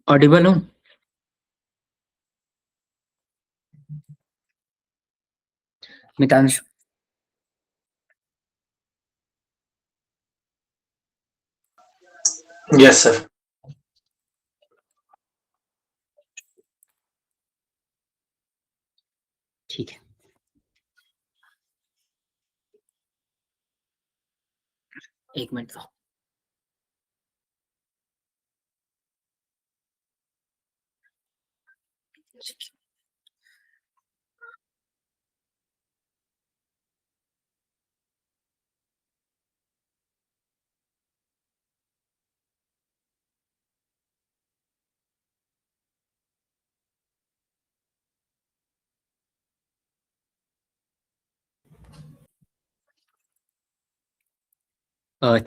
Audible हूँ। Mitansh. Yes sir. ठीक है, एक मिनट दो।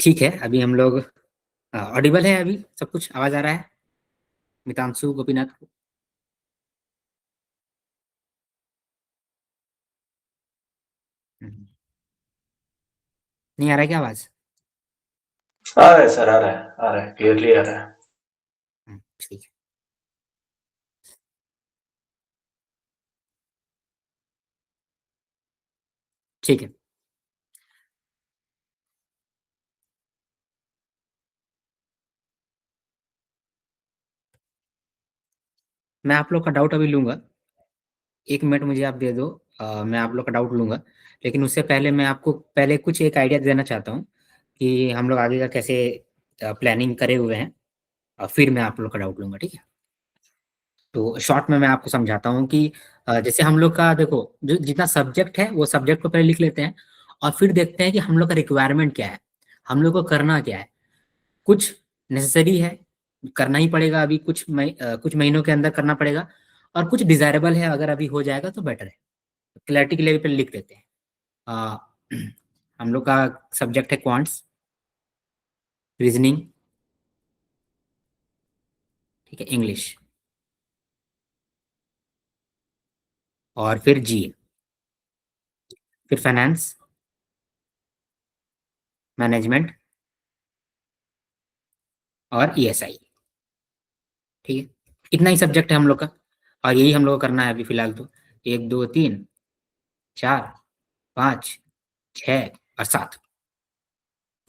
ठीक है, अभी हम लोग ऑडिबल है। अभी सब कुछ आवाज आ रहा है मितांशु गोपीनाथ को? हम्म, नहीं आ रहा है क्या आवाज? आ रहा है सर, आ रहा है क्लियरली आ रहा है। ठीक है। ठीक है, मैं आप लोग का डाउट अभी लूंगा। 1 मिनट मुझे आप दे दो। मैं आप लोग का डाउट लूंगा, लेकिन उससे पहले मैं आपको पहले कुछ एक आइडिया देना चाहता हूँ कि हम लोग आगे का कैसे प्लानिंग करे हुए हैं, और फिर मैं आप लोग का डाउट लूंगा। ठीक है, तो शॉर्ट में मैं आपको समझाता हूँ कि जैसे हम लोग का देखो, जो जितना सब्जेक्ट है वो सब्जेक्ट को पहले लिख लेते हैं, और फिर देखते हैं कि हम लोग का रिक्वायरमेंट क्या है, हम लोग को करना क्या है। कुछ नेसेसरी है, करना ही पड़ेगा, अभी कुछ महीनों के अंदर करना पड़ेगा, और कुछ डिजायरेबल है, अगर अभी हो जाएगा तो बेटर है। क्लैरिटी के लिए पहले लिख देते हैं। अ, हम लोग का सब्जेक्ट है क्वांट्स, रीजनिंग, ठीक है, इंग्लिश, और फिर जीए, फिर फाइनेंस, मैनेजमेंट, और ईएसआई। ठीक है, इतना ही सब्जेक्ट है हम लोग का, और यही हम लोग को करना है अभी फिलहाल तो। 1 2 3 4 5 6 और 7,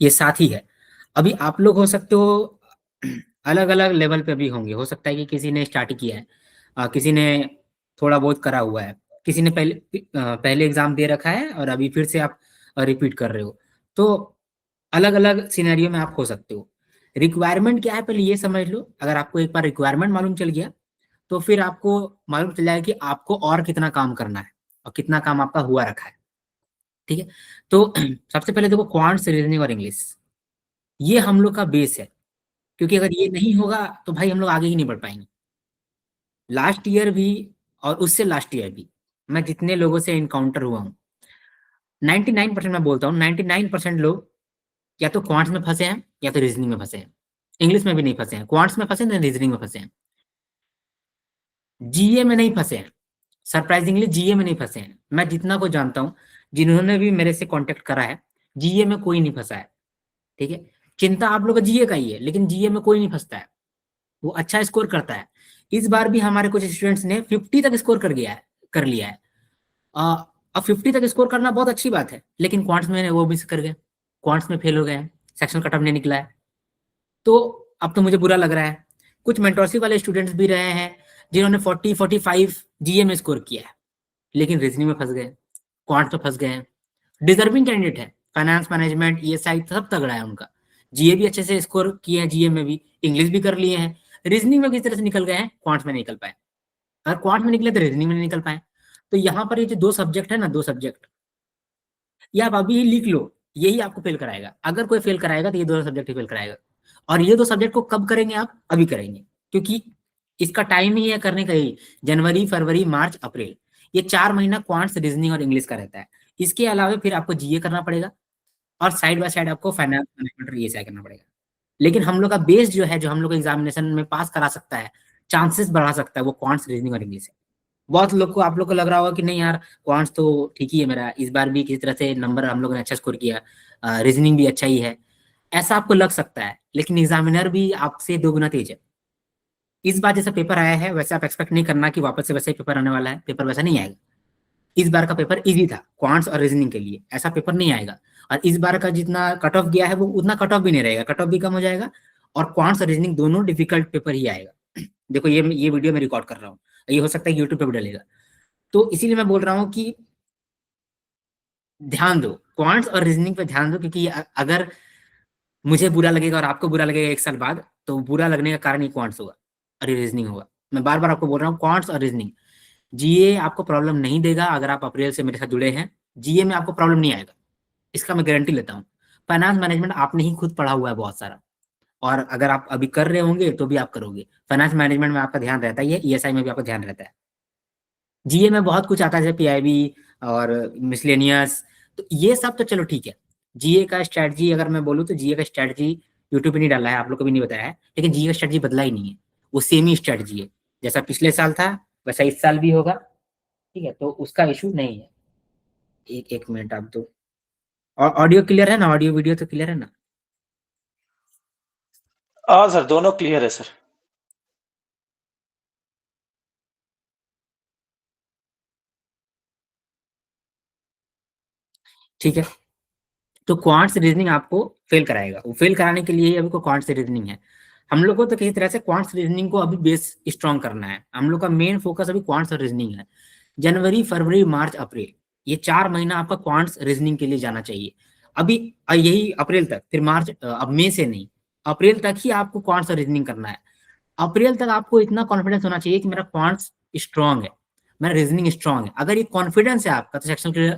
ये 7 ही है। अभी आप लोग हो सकते हो अलग अलग लेवल पे भी होंगे, हो सकता है कि किसी ने स्टार्ट किया है, किसी ने थोड़ा बहुत करा हुआ है, किसी ने पहले एग्जाम दे रखा है और अभी फिर से आप रिपीट कर रहे हो। तो अलग अलग सिनेरियो में आप हो सकते हो। रिक्वायरमेंट क्या है पहले ये समझ लो। अगर आपको एक बार रिक्वायरमेंट मालूम चल गया, तो फिर आपको मालूम चल जाएगा कि आपको और कितना काम करना है, और कितना काम आपका हुआ रखा है। ठीक है, तो सबसे पहले देखो, क्वांट्स, रीजनिंग और इंग्लिश, ये हम लोग का बेस है। क्योंकि अगर ये नहीं होगा तो भाई हम लोग आगे ही नहीं बढ़ पाएंगे। लास्ट ईयर भी और उससे लास्ट ईयर भी मैं जितने लोगों से इनकाउंटर हुआ हूँ, 99%, मैं बोलता हूँ 99% लोग या तो क्वांट्स में फंसे हैं या तो रीजनिंग में फंसे हैं। इंग्लिश में भी नहीं फंसे हैं, क्वांट्स में फंसे हैं, रीजनिंग में फंसे हैं, जीए में नहीं फंसे हैं। सरप्राइजिंगली जीए में नहीं फंसे हैं। मैं जितना को जानता हूँ, जिन्होंने भी मेरे से कांटेक्ट करा है, जीए में कोई नहीं फंसा है। ठीक है, चिंता आप लोग का जीए का ही है, लेकिन जीए में कोई नहीं फंसता है, वो अच्छा स्कोर करता है। इस बार भी हमारे कुछ स्टूडेंट्स ने 50 तक स्कोर कर लिया है। अ, अब 50 तक स्कोर करना बहुत अच्छी बात है, लेकिन क्वांट्स में वो मिस कर गए, क्वांट्स में फेल हो गए हैं, सेक्शन कट ऑफ नहीं निकला है। तो अब तो मुझे बुरा लग रहा है। कुछ मेंटोरशिप वाले स्टूडेंट्स भी रहे हैं जिन्होंने 40 45 जीए में स्कोर किया है, लेकिन रीजनिंग में फंस गए, क्वांट्स में फंस गए हैं। डिजर्विंग कैंडिडेट है, फाइनेंस, मैनेजमेंट, ईएसआई सब तगड़ा है उनका। जीए भी अच्छे से स्कोर किए हैं, जीए में भी, इंग्लिश भी कर लिए हैं, रीजनिंग में किस तरह से निकल गए हैं, क्वांट्स में नहीं निकल पाए। अगर क्वांट्स में निकले तो रीजनिंग में नहीं निकल पाए। तो यहाँ पर ये जो दो सब्जेक्ट है ना, दो सब्जेक्ट, ये आप अभी ही लिख लो, यही आपको फेल कराएगा। अगर कोई फेल कराएगा तो ये दो सब्जेक्ट ही फेल कराएगा। और ये दो सब्जेक्ट को कब करेंगे आप? अभी करेंगे, क्योंकि इसका टाइम ही है करने का ही, जनवरी, फरवरी, मार्च, अप्रैल, ये 4 महीना क्वांट्स, रीजनिंग और इंग्लिश का रहता है। इसके अलावा फिर आपको जीए करना पड़ेगा, और साइड बाय साइड आपको फाइनेंस, मैनेजमेंट, ये करना पड़ेगा। लेकिन हम लोग का बेस जो है, जो हम लोग एग्जामिनेशन में पास करा सकता है, चांसेस बढ़ा सकता है, वो क्वांट्स, रीजनिंग और इंग्लिश है। बहुत लोग को, आप लोग को लग रहा होगा कि नहीं यार, क्वांट्स तो ठीक ही है मेरा, इस बार भी किसी तरह से नंबर हम लोगों ने अच्छा स्कोर किया, रीजनिंग भी अच्छा ही है, ऐसा आपको लग सकता है, लेकिन एग्जामिनर भी आपसे 2 गुना तेज है। इस बार जैसा पेपर आया है वैसे आप एक्सपेक्ट नहीं करना कि वापस से वैसा ही पेपर आने वाला है, पेपर वैसा नहीं आएगा। इस बार का पेपर इजी था क्वांट्स और रीजनिंग के लिए, ऐसा पेपर नहीं आएगा। और इस बार का जितना कट ऑफ गया है वो उतना कट ऑफ भी नहीं रहेगा, कट ऑफ भी कम हो जाएगा, और क्वांट्स और रीजनिंग दोनों डिफिकल्ट पेपर ही आएगा। देखो ये वीडियो मैं रिकॉर्ड कर रहा हूँ, ये हो सकता है यूट्यूब पे भी डलेगा, तो इसीलिए मैं बोल रहा हूँ कि ध्यान दो क्वांट्स और रीजनिंग पे ध्यान दो, क्योंकि अगर मुझे बुरा लगेगा और आपको बुरा लगेगा एक साल बाद, तो बुरा लगने का कारण ही क्वांट्स होगा और रीजनिंग होगा। मैं बार बार आपको बोल रहा हूँ क्वांट्स और रीजनिंग। जीए आपको प्रॉब्लम नहीं देगा अगर आप अप्रैल से मेरे साथ जुड़े हैं, जीए में आपको प्रॉब्लम नहीं आएगा, इसका मैं गारंटी लेता हूँ। फाइनेंस मैनेजमेंट आपने ही खुद पढ़ा हुआ है बहुत सारा, और अगर आप अभी कर रहे होंगे तो भी आप करोगे। फाइनेंस मैनेजमेंट में आपका ध्यान रहता ही है, ईएसआई में भी आपका ध्यान रहता है। जीए में बहुत कुछ आता है जैसे पीआईबी और मिसलेनियस, तो ये सब तो चलो ठीक है। जीए का स्ट्रैटेजी अगर मैं बोलूँ तो जीए का स्ट्रैटेजी यूट्यूब पे नहीं डाला है, आप लोग को भी नहीं बताया है, लेकिन जीए का स्ट्रैटेजी बदला ही नहीं है, वो सेम ही स्ट्रैटेजी है, जैसा पिछले साल था वैसा इस साल भी होगा। ठीक है, तो उसका इशू नहीं है। एक एक मिनट आप दो, और ऑडियो क्लियर है ना, ऑडियो वीडियो तो क्लियर है ना? हाँ सर, दोनों क्लियर है सर। ठीक है, तो क्वांट्स रीजनिंग आपको फेल कराएगा, वो फेल कराने के लिए ही अभी को क्वांट्स रीजनिंग है। हम लोग को तो किसी तरह से क्वांट्स रीजनिंग को अभी बेस स्ट्रॉन्ग करना है, हम लोग का मेन फोकस अभी क्वांट्स और रीजनिंग है। जनवरी फरवरी मार्च अप्रैल, ये 4 महीना आपका क्वांट्स रीजनिंग के लिए जाना चाहिए। अभी यही अप्रैल तक, फिर मार्च, अब मई से नहीं, अप्रैल तक ही आपको क्वांट्स और रीजनिंग करना है। अप्रैल तक आपको इतना कॉन्फिडेंस होना चाहिए कि मेरा क्वांट्स स्ट्रॉन्ग है, मेरा रीजनिंग स्ट्रॉन्ग है। अगर ये कॉन्फिडेंस है आपका तो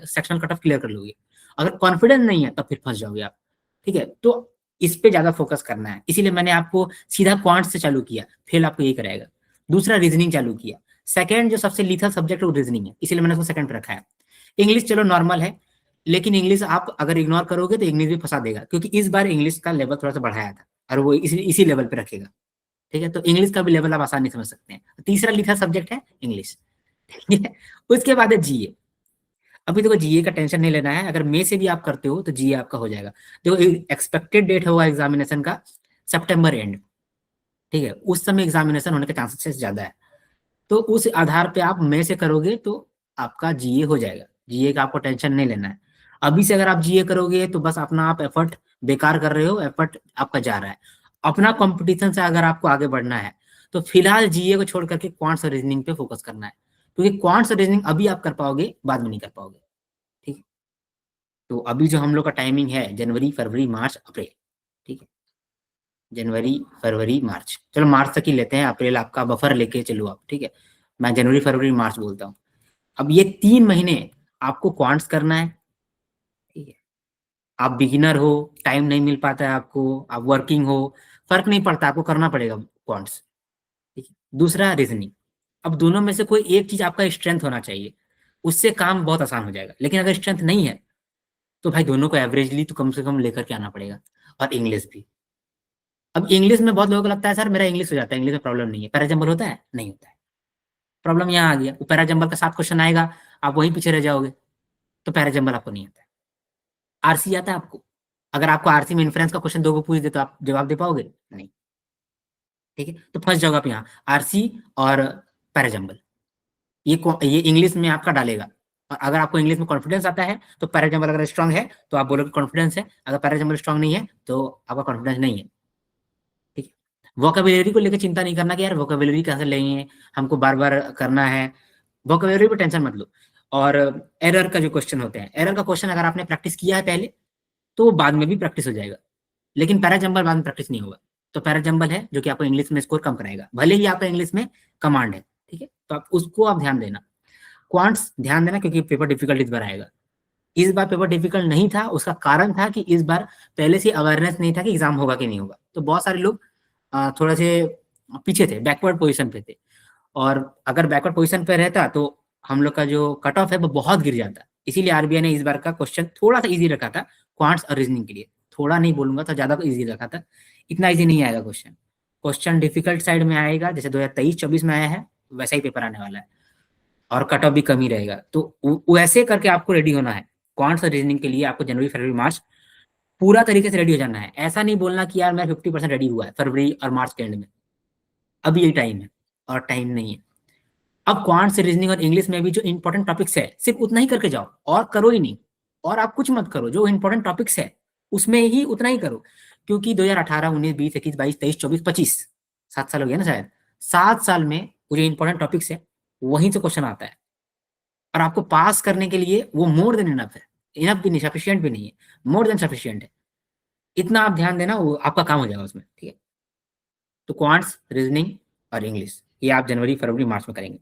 सेक्शन कट ऑफ क्लियर कर लोगे, अगर कॉन्फिडेंस नहीं है तब फिर फंस जाओगे आप। ठीक है, तो इस पे ज्यादा फोकस करना है, इसीलिए मैंने आपको सीधा क्वांट्स से चालू किया, फिर आपको यही कराएगा। दूसरा रीजनिंग चालू किया, सेकंड जो सबसे लीथल सब्जेक्ट है वो रीजनिंग है, इसीलिए मैंने उसको सेकंड पे रखा है। इंग्लिश चलो नॉर्मल है, लेकिन इंग्लिश आप अगर इग्नोर करोगे तो इंग्लिश भी फंसा देगा, क्योंकि इस बार इंग्लिश का लेवल थोड़ा सा बढ़ाया था और वो इसी लेवल पे रखेगा। ठीक है, तो इंग्लिश का भी लेवल आप आसानी समझ सकते हैं। तीसरा लिखा सब्जेक्ट है इंग्लिश। ठीक है, उसके बाद है जीए। अभी देखो जीए का टेंशन नहीं लेना है, अगर मई से भी आप करते हो तो जीए आपका हो जाएगा। देखो एक्सपेक्टेड डेट होगा एग्जामिनेशन का सितंबर एंड, ठीक है, उस समय एग्जामिनेशन होने के चांसेस ज्यादा है, तो उस आधार पे आप मई से करोगे तो आपका जीए हो जाएगा। जीए का आपको टेंशन नहीं लेना है। अभी से अगर आप जीए करोगे तो बस अपना आप एफर्ट बेकार कर रहे हो, एफर्ट आपका जा रहा है। अपना कंपटीशन से अगर आपको आगे बढ़ना है तो फिलहाल जीए को छोड़ करके क्वांट्स और रीजनिंग पे फोकस करना है, क्योंकि क्वांट्स और रीजनिंग अभी आप कर पाओगे, बाद में नहीं कर पाओगे। ठीक है, तो अभी जो हम लोग का टाइमिंग है जनवरी फरवरी मार्च अप्रैल। ठीक है, जनवरी फरवरी मार्च, चलो मार्च तक ही लेते हैं, अप्रैल आपका बफर लेके चलो आप। ठीक है, मैं जनवरी फरवरी मार्च बोलता हूँ। अब ये 3 महीने आपको क्वांट्स करना है। ठीक है, आप बिगिनर हो, टाइम नहीं मिल पाता है आपको, आप वर्किंग हो, फर्क नहीं पड़ता, आपको करना पड़ेगा क्वांट्स। ठीक है, दूसरा रीजनिंग। अब दोनों में से कोई एक चीज आपका स्ट्रेंथ होना चाहिए, उससे काम बहुत आसान हो जाएगा। लेकिन अगर स्ट्रेंथ नहीं है तो भाई दोनों को एवरेजली तो कम से कम लेकर के आना पड़ेगा, और इंग्लिश भी। अब इंग्लिश में बहुत लोगों को लगता है सर मेरा इंग्लिश हो जाता है, इंग्लिश में प्रॉब्लम नहीं है, पैराजम्बल होता है, नहीं होता है। प्रॉब्लम यहाँ आ गया, वो पैराजम्बल का 7 क्वेश्चन आएगा, आप वहीं पीछे रह जाओगे, तो पैराजम्बल आपको नहीं आता है। आरसी आता है आपको? अगर आपको आरसी में इन्फ्रेंस का क्वेश्चन 2 को पूछ दे तो आप जवाब दे पाओगे? नहीं। ठीक है, तो फंस जाओगे आप यहाँ, आरसी और पैराजम्बल, ये इंग्लिश में आपका डालेगा। और अगर आपको इंग्लिश में कॉन्फिडेंस आता है तो पैराजम्बल अगर स्ट्रांग है तो आप बोलोगे कॉन्फिडेंस है, अगर पैराजम्बल स्ट्रांग नहीं है तो आपका कॉन्फिडेंस नहीं है। ठीक है, वोकेबुलरी को लेकर चिंता नहीं करना कि यार वोकेबुलरी कैसे लेंगे, हमको बार बार करना है, वोकेबुलरी पर टेंशन मत लो। और एरर का जो क्वेश्चन होते हैं, एरर का क्वेश्चन अगर आपने प्रैक्टिस किया है पहले तो वो बाद में भी प्रैक्टिस हो जाएगा, लेकिन पैराजम्बल बाद में प्रैक्टिस नहीं होगा। तो पैराजम्बल है जो कि आपको इंग्लिश में स्कोर कम कराएगा, भले ही आपका इंग्लिश में कमांड है। ठीक है, तो आप उसको आप ध्यान देना। क्वांट्स ध्यान देना, क्योंकि पेपर डिफिकल्ट इस बार आएगा। इस बार पेपर डिफिकल्ट नहीं था, उसका कारण था कि इस बार पहले से अवेयरनेस नहीं था कि एग्जाम होगा कि नहीं होगा, तो बहुत सारे लोग थोड़ा से पीछे थे, बैकवर्ड पोजीशन पे थे। और अगर बैकवर्ड पोजीशन पे रहता तो हम लोग का जो कट ऑफ है वो बहुत गिर जाता। इसीलिए आरबीआई ने इस बार का क्वेश्चन थोड़ा सा इजी रखा था क्वांट्स और रीजनिंग के लिए, थोड़ा नहीं बोलूंगा तो ज्यादा इजी रखा था। इतना इजी नहीं आएगा क्वेश्चन, क्वेश्चन डिफिकल्ट साइड में आएगा, जैसे 2023-24 में आया है वैसा ही पेपर आने वाला है, और कट ऑफ भी कम ही रहेगा। तो वैसे करके आपको रेडी होना है। क्वांट्स और रीजनिंग के लिए आपको जनवरी फरवरी मार्च पूरा तरीके से रेडी हो जाना है। ऐसा नहीं बोलना कि यार मैं 50% रेडी हुआ है फरवरी और मार्च के एंड में, अभी यही टाइम है और टाइम नहीं है। अब क्वांट्स, रीजनिंग और इंग्लिश में भी जो इंपॉर्टेंट टॉपिक्स है सिर्फ उतना ही करके जाओ, और करो ही नहीं, और आप कुछ मत करो। जो इंपॉर्टेंट टॉपिक्स है उसमें ही उतना ही करो, क्योंकि 2018, 19, 20, 21, 22, 23, 24, 25, 7 साल हो गया ना शायद, 7 साल में वो जो इंपॉर्टेंट टॉपिक्स है वहीं से क्वेश्चन आता है, और आपको पास करने के लिए वो मोर देन इनफ है। इनफ भी नहीं, सफिशियंट भी नहीं है, मोर देन सफिशियंट है। इतना आप ध्यान देना, वो आपका काम हो जाएगा उसमें, ठीक है। तो क्वांट्स, रीजनिंग और इंग्लिश ये आप जनवरी, फरवरी, मार्च में करेंगे,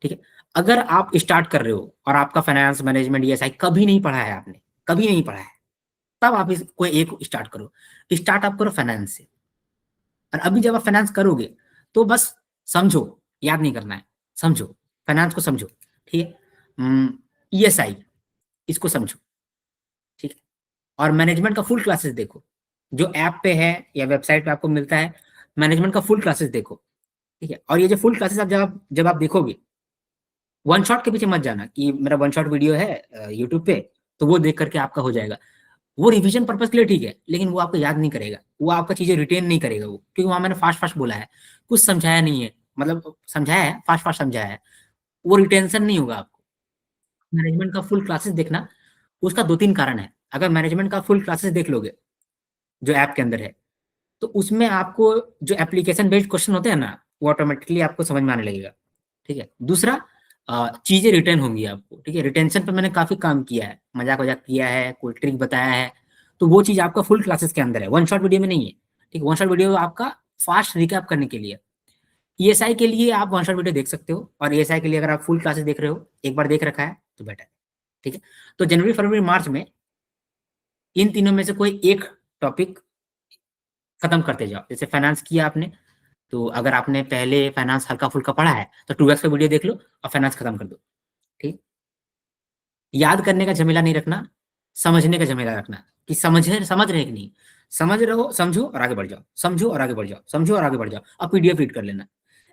ठीक है। अगर आप स्टार्ट कर रहे हो और आपका फाइनेंस मैनेजमेंट ये ऐसा कभी नहीं पढ़ा है, आपने कभी नहीं पढ़ा है, तब आप इस कोई एक स्टार्ट करो। स्टार्ट आप करो फाइनेंस से, और अभी जब आप फाइनेंस करोगे तो बस समझो, याद नहीं करना है, समझो, फाइनेंस को समझो, ठीक है। ईएसआई, इसको समझो, ठीक है। और मैनेजमेंट का फुल क्लासेस देखो, जो ऐप पे है या वेबसाइट पे आपको मिलता है, मैनेजमेंट का फुल क्लासेस देखो, ठीक है। और ये जो फुल क्लासेस आप जब आप देखोगे, वन शॉट के पीछे मत जाना कि मेरा वन शॉट वीडियो है यूट्यूब पे तो वो देख करके आपका हो जाएगा। वो रिवीजन पर्पज के लिए ठीक है, लेकिन वो आपको याद नहीं करेगा, वो आपका चीजें रिटेन नहीं करेगा वो, क्योंकि वहां मैंने फास्ट फास्ट बोला है, कुछ समझाया नहीं है, मतलब समझाया है, फास्ट फास्ट समझाया है, वो रिटेंशन नहीं होगा आपको। मैनेजमेंट का फुल क्लासेस देखना, उसका 2-3 कारण है। अगर मैनेजमेंट का फुल क्लासेस देख लोगे जो ऐप के अंदर है, तो उसमें आपको जो एप्लीकेशन बेस्ड क्वेश्चन होते हैं ना, वो ऑटोमेटिकली आपको समझ में आने लगेगा, ठीक है। दूसरा, चीजें रिटेन होंगी आपको, ठीक है। रिटेंशन पे मैंने काफी काम किया है, मजाक वजाक किया है, कोई ट्रिक बताया है, तो वो चीज आपका फुल क्लासेस के अंदर है, वन शॉट वीडियो में नहीं है, ठीक है। वन शॉट वीडियो आपका फास्ट रिकैप करने के लिए। ईएसआई के लिए आप वन शॉट वीडियो देख सकते हो, और ईएसआई के लिए अगर आप फुल क्लासेस देख रहे हो, एक बार देख रखा है तो बेटर है, ठीक है। तो जनवरी, फरवरी, मार्च में इन तीनों में से कोई एक टॉपिक खत्म करते जाओ। जैसे फाइनेंस किया आपने, तो अगर आपने पहले फाइनेंस हल्का फुल्का पढ़ा है तो 2x पे वीडियो देख लो और फाइनेंस खत्म कर दो, ठीक। याद करने का झमेला नहीं रखना, समझने का झमेला रखना, कि समझ रहे कि नहीं, समझ रहे हो समझो और आगे बढ़ जाओ, समझो और आगे बढ़ जाओ, समझो और आगे बढ़ जाओ, अब पीडीएफ रीड कर लेना।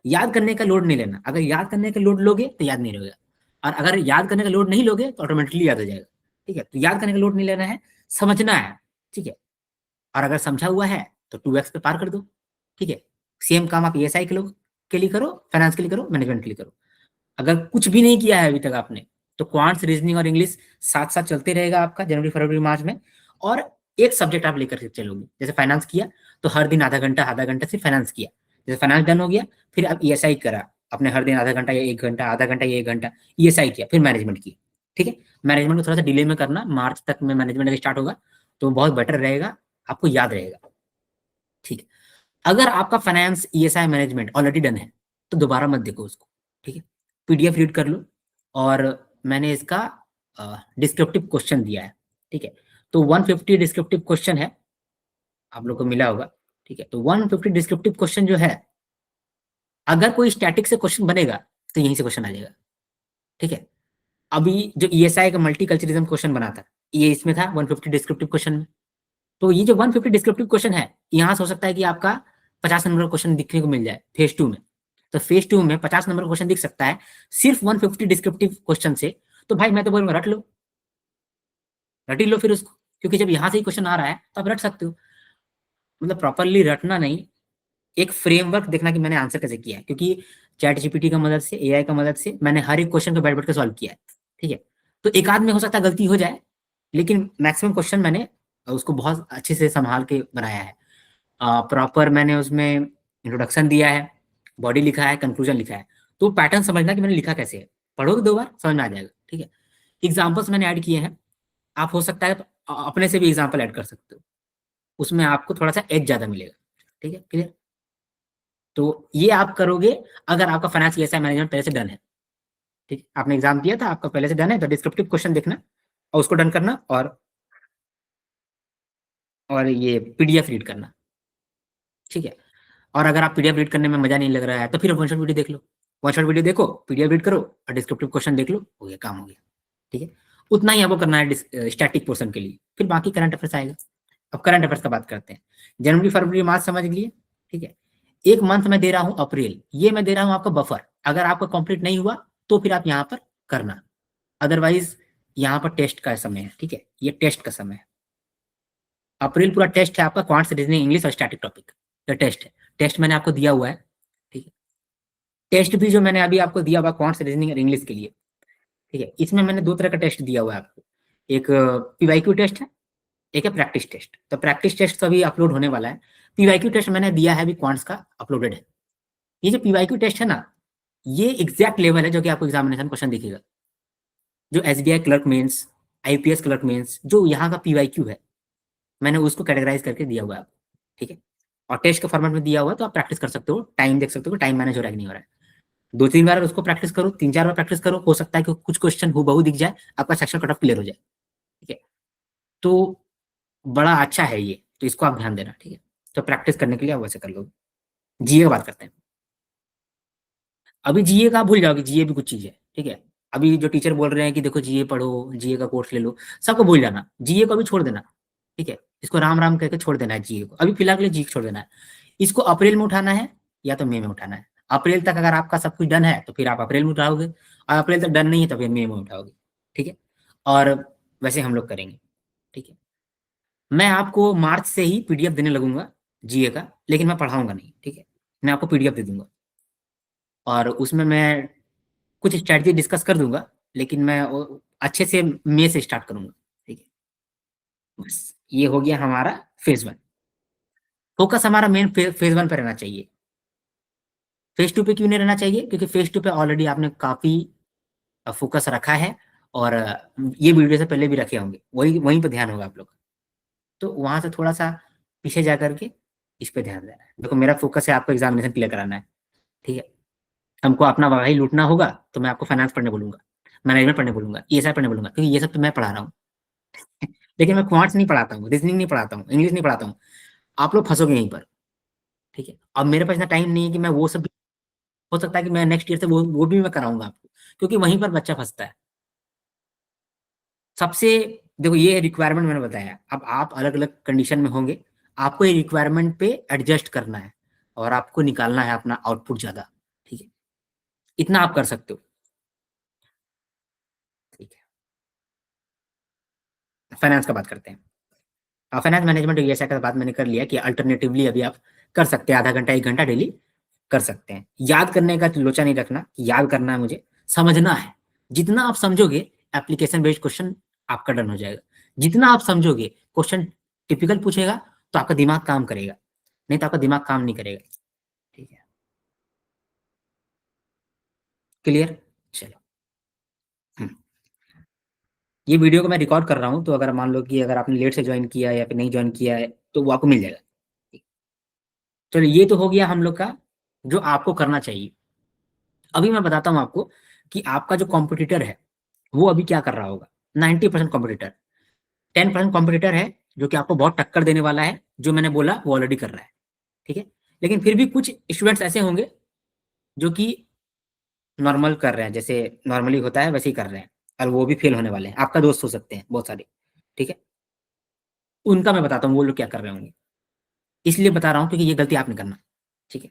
याद करने का लोड नहीं लेना, अगर याद करने का लोड लोगे तो याद नहीं रहेगा, और अगर याद करने का लोड नहीं लोगे तो ऑटोमेटिकली याद हो जाएगा, ठीक है। तो याद करने का लोड नहीं लेना है, समझना है, ठीक है। और अगर समझा हुआ है तो 2x पे पार कर दो, ठीक है। सेम काम आप ईएसआई के लिए करो, फाइनेंस के लिए करो, मैनेजमेंट के लिए करो। अगर कुछ भी नहीं किया है अभी तक आपने, तो क्वांट्स, रीजनिंग और इंग्लिश साथ साथ चलते रहेगा आपका जनवरी, फरवरी, मार्च में। और एक सब्जेक्ट आप लेकर के चलोगे, जैसे फाइनेंस किया तो हर दिन आधा घंटा सिर्फ फाइनेंस किया, जैसे फाइनेंस डन हो गया, फिर आप ईएसआई करा, अपने हर दिन आधा घंटा या 1 घंटा, आधा घंटा या 1 घंटा ईएसआई किया, फिर मैनेजमेंट किया, ठीक है। मैनेजमेंट को थोड़ा सा डिले में करना, मार्च तक में मैनेजमेंट स्टार्ट होगा तो बहुत बेटर रहेगा, आपको याद रहेगा, ठीक है। अगर आपका finance, ESI, management already done है तो दोबारा मत देखो उसको, ठीक है। पीडीएफ रीड कर लो, और मैंने इसका डिस्क्रिप्टिव क्वेश्चन दिया है, ठीक है। तो 150 डिस्क्रिप्टिव क्वेश्चन है, आप लोग को मिला होगा, ठीक है। तो 150 डिस्क्रिप्टिव क्वेश्चन जो है, अगर कोई स्टैटिक से क्वेश्चन बनेगा तो यहीं से क्वेश्चन आ जाएगा, ठीक है। अभी जो ईएसआई का मल्टीकल्चरिज्म क्वेश्चन बना था, ये इसमें था 150 डिस्क्रिप्टिव क्वेश्चन में। तो ये जो 150 डिस्क्रिप्टिव क्वेश्चन है, यहाँ से हो सकता है कि आपका 50 नंबर का क्वेश्चन दिखने को मिल जाए फेज 2 में। तो फेज 2 में 50 नंबर का क्वेश्चन दिख सकता है सिर्फ 150 डिस्क्रिप्टिव क्वेश्चन से। तो भाई मैं तो बोलूंगा रट लो, रट ही लो फिर उसको, क्योंकि जब यहाँ से ही क्वेश्चन आ रहा है तो आप रट सकते हो। मतलब प्रॉपरली रटना नहीं, एक फ्रेमवर्क देखना कि मैंने आंसर कैसे किया है, क्योंकि चैट जीपीटी का मदद से, एआई का मदद से मैंने हर एक क्वेश्चन को बैठ बैठ के सॉल्व किया है, ठीक है। तो एक आध में हो सकता है गलती हो जाए, लेकिन मैक्सिमम क्वेश्चन मैंने उसको बहुत अच्छे से संभाल के बनाया है। प्रॉपर मैंने उसमें इंट्रोडक्शन दिया है, बॉडी लिखा है, कंक्लूजन लिखा है। तो पैटर्न समझना कि मैंने लिखा कैसे है, पढ़ोगे 2 बार समझ में आ जाएगा, ठीक है। एग्जाम्पल्स मैंने ऐड किए हैं, आप हो सकता है अपने से भी एग्जाम्पल ऐड कर सकते हो, उसमें आपको थोड़ा सा एज ज्यादा मिलेगा, ठीक है, क्लियर। तो ये आप करोगे अगर आपका फाइनेंस, ईएसआई, मैनेजमेंट पहले से डन है, ठीक है। आपने एग्जाम दिया था, आपका पहले से डन है, तो डिस्क्रिप्टिव क्वेश्चन देखना और उसको डन करना, और ये पीडीएफ रीड करना, ठीक है। और अगर आप पीडीएफ रीड करने में मजा नहीं लग रहा है तो फिर वन शॉट वीडियो देख लो, वन शॉट वीडियो देखो, पीडीएफ रीड करो और डिस्क्रिप्टिव क्वेश्चन देख लो, हो गया, काम हो गया, ठीक है। उतना ही आपको करना है स्टैटिक पोर्शन के लिए, फिर बाकी करंट अफेयर्स आएगा। अब करंट अफेयर्स का बात करते हैं। जनवरी, फरवरी, मार्च समझ लिए, ठीक है। एक मंथ में दे रहा हूँ अप्रैल, ये मैं दे रहा हूँ आपका बफर, अगर आपका कंप्लीट नहीं हुआ तो फिर आप यहाँ पर करना, अदरवाइज यहाँ पर टेस्ट का समय है, ठीक है, ये टेस्ट का समय है। अप्रैल पूरा टेस्ट है आपका, क्वांट्स, रीजनिंग, इंग्लिश और स्टैटिक टॉपिक, ये टेस्ट है, टेस्ट मैंने आपको दिया हुआ है, ठीक टेस्ट भी जो मैंने अभी आपको दिया हुआ क्वांट्स, रीजनिंग और इंग्लिश के लिए, ठीक है, इसमें मैंने 2 तरह का टेस्ट दिया हुआ है आपको। एक पीवाईक्यू टेस्ट है, एक है प्रैक्टिस टेस्ट। तो प्रैक्टिस टेस्ट तो अभी अपलोड होने वाला है। पीवाईक्यू टेस्ट मैंने दिया है, अभी क्वांट्स का अपलोडेड है। ये जो पीवाईक्यू टेस्ट है ना, ये एग्जैक्ट लेवल है जो कि आपको एग्जामिनेशन क्वेश्चन दिखेगा। जो SBI clerk mains, IPS clerk mains, जो यहाँ का पीवाईक्यू है, मैंने उसको कैटेगराइज करके दिया हुआ है आपको, ठीक है। और टेस्ट के फॉर्मेट में दिया हुआ है, तो आप प्रैक्टिस कर सकते हो, टाइम देख सकते हो, टाइम मैनेज हो रहा है कि नहीं हो रहा है। 2-3 बार उसको प्रैक्टिस करो, 3-4 बार प्रैक्टिस करो, हो सकता है कि कुछ क्वेश्चन हूबहू दिख जाए, आपका सेक्शन कट ऑफ क्लियर हो जाए, ठीक है। तो बड़ा अच्छा है ये, तो इसको आप ध्यान देना, ठीक है। तो प्रैक्टिस करने के लिए आप वैसे कर लो। जीए की बात करते हैं। अभी जीए का आप भूल जाओगे, जीए भी कुछ चीज है, ठीक है। अभी जो टीचर बोल रहे हैं कि देखो जीए पढ़ो, जीए का कोर्स ले लो, सबको भूल जाना, जीए को अभी छोड़ देना, ठीक है। इसको राम राम करके छोड़ देना है जीए को, अभी फिलहाल के लिए जीए को छोड़ देना है। इसको अप्रैल में उठाना है या तो मई में उठाना है। अप्रैल तक अगर आपका सब कुछ डन है तो फिर आप अप्रैल में उठाओगे, और अप्रैल तक डन नहीं है तो फिर मई में उठाओगे, ठीक है। और वैसे हम लोग करेंगे, ठीक है। मैं आपको मार्च से ही पीडीएफ देने लगूंगा जीए का, लेकिन मैं पढ़ाऊंगा नहीं, ठीक है। मैं आपको पीडीएफ दे दूंगा, और उसमें मैं कुछ स्ट्रैटेजी डिस्कस कर दूंगा, लेकिन मैं अच्छे से मई से स्टार्ट करूंगा, ठीक है। बस ये हो गया हमारा फेज 1। फोकस हमारा मेन फेज 1 पे रहना चाहिए। फेज 2 पे क्यों नहीं रहना चाहिए? क्योंकि फेज 2 पे ऑलरेडी आपने काफी फोकस रखा है, और ये वीडियो से पहले भी रखे होंगे, वही वहीं पे ध्यान होगा आप लोग का। तो वहां से थोड़ा सा पीछे जा करके इस पे ध्यान देना है। देखो मेरा फोकस है आपको एग्जामिनेशन क्लियर कराना है, ठीक है। हमको अपना वही लूटना होगा, तो मैं आपको फाइनेंस पढ़ने बोलूंगा, मैनेजमेंट पढ़ने बोलूंगा, ईएसआई पढ़ने बोलूंगा, क्योंकि ये सब तो मैं पढ़ा रहा हूँ। लेकिन मैं क्वांट्स नहीं पढ़ाता हूँ, रीजनिंग नहीं पढ़ाता हूँ, इंग्लिश नहीं पढ़ाता हूँ। आप लोग फंसोगे यहीं पर, ठीक है। अब मेरे पास इतना टाइम नहीं है कि मैं वो सब, हो सकता है कि मैं नेक्स्ट ईयर से वो भी मैं कराऊंगा आपको, क्योंकि वहीं पर बच्चा फंसता है सबसे। देखो ये रिक्वायरमेंट मैंने बताया, अब आप अलग अलग कंडीशन में होंगे, आपको ये रिक्वायरमेंट पे एडजस्ट करना है, और आपको निकालना है अपना आउटपुट ज्यादा, ठीक है। इतना आप कर सकते हो, ठीक है। फाइनेंस का बात करते हैं। फाइनेंस मैनेजमेंट ऐसा का बात मैंने कर लिया कि अल्टरनेटिवली अभी आप कर सकते हैं, आधा घंटा 1 घंटा डेली कर सकते हैं। याद करने का लोचा नहीं रखना, याद करना है मुझे, समझना है। जितना आप समझोगे एप्लीकेशन बेस्ड क्वेश्चन आपका डन हो जाएगा। जितना आप समझोगे क्वेश्चन टिपिकल पूछेगा तो आपका दिमाग काम करेगा, नहीं तो आपका दिमाग काम नहीं करेगा, ठीक है। क्लियर? चलो। हम्म। ये वीडियो को मैं रिकॉर्ड कर रहा हूँ, तो अगर मान लो कि अगर आपने लेट से ज्वाइन किया है या फिर नहीं ज्वाइन किया है तो वो आपको मिल जाएगा। चलो ये तो हो गया हम लोग का जो आपको करना चाहिए। अभी मैं बताता हूँ आपको कि आपका जो कॉम्पिटिटर है वो अभी क्या कर रहा होगा। 90% कॉम्पिटिटर, 10% कॉम्पिटिटर है जो कि आपको बहुत टक्कर देने वाला है, जो मैंने बोला वो ऑलरेडी कर रहा है, ठीक है। लेकिन फिर भी कुछ स्टूडेंट्स ऐसे होंगे जो कि नॉर्मल कर रहे हैं, जैसे नॉर्मली होता है वैसे ही कर रहे हैं, और वो भी फेल होने वाले हैं। आपका दोस्त हो सकते हैं बहुत सारे, ठीक है। उनका मैं बताता हूँ वो लोग क्या कर रहे होंगे, इसलिए बता रहा हूँ क्योंकि ये गलती आप नहीं करना, ठीक है।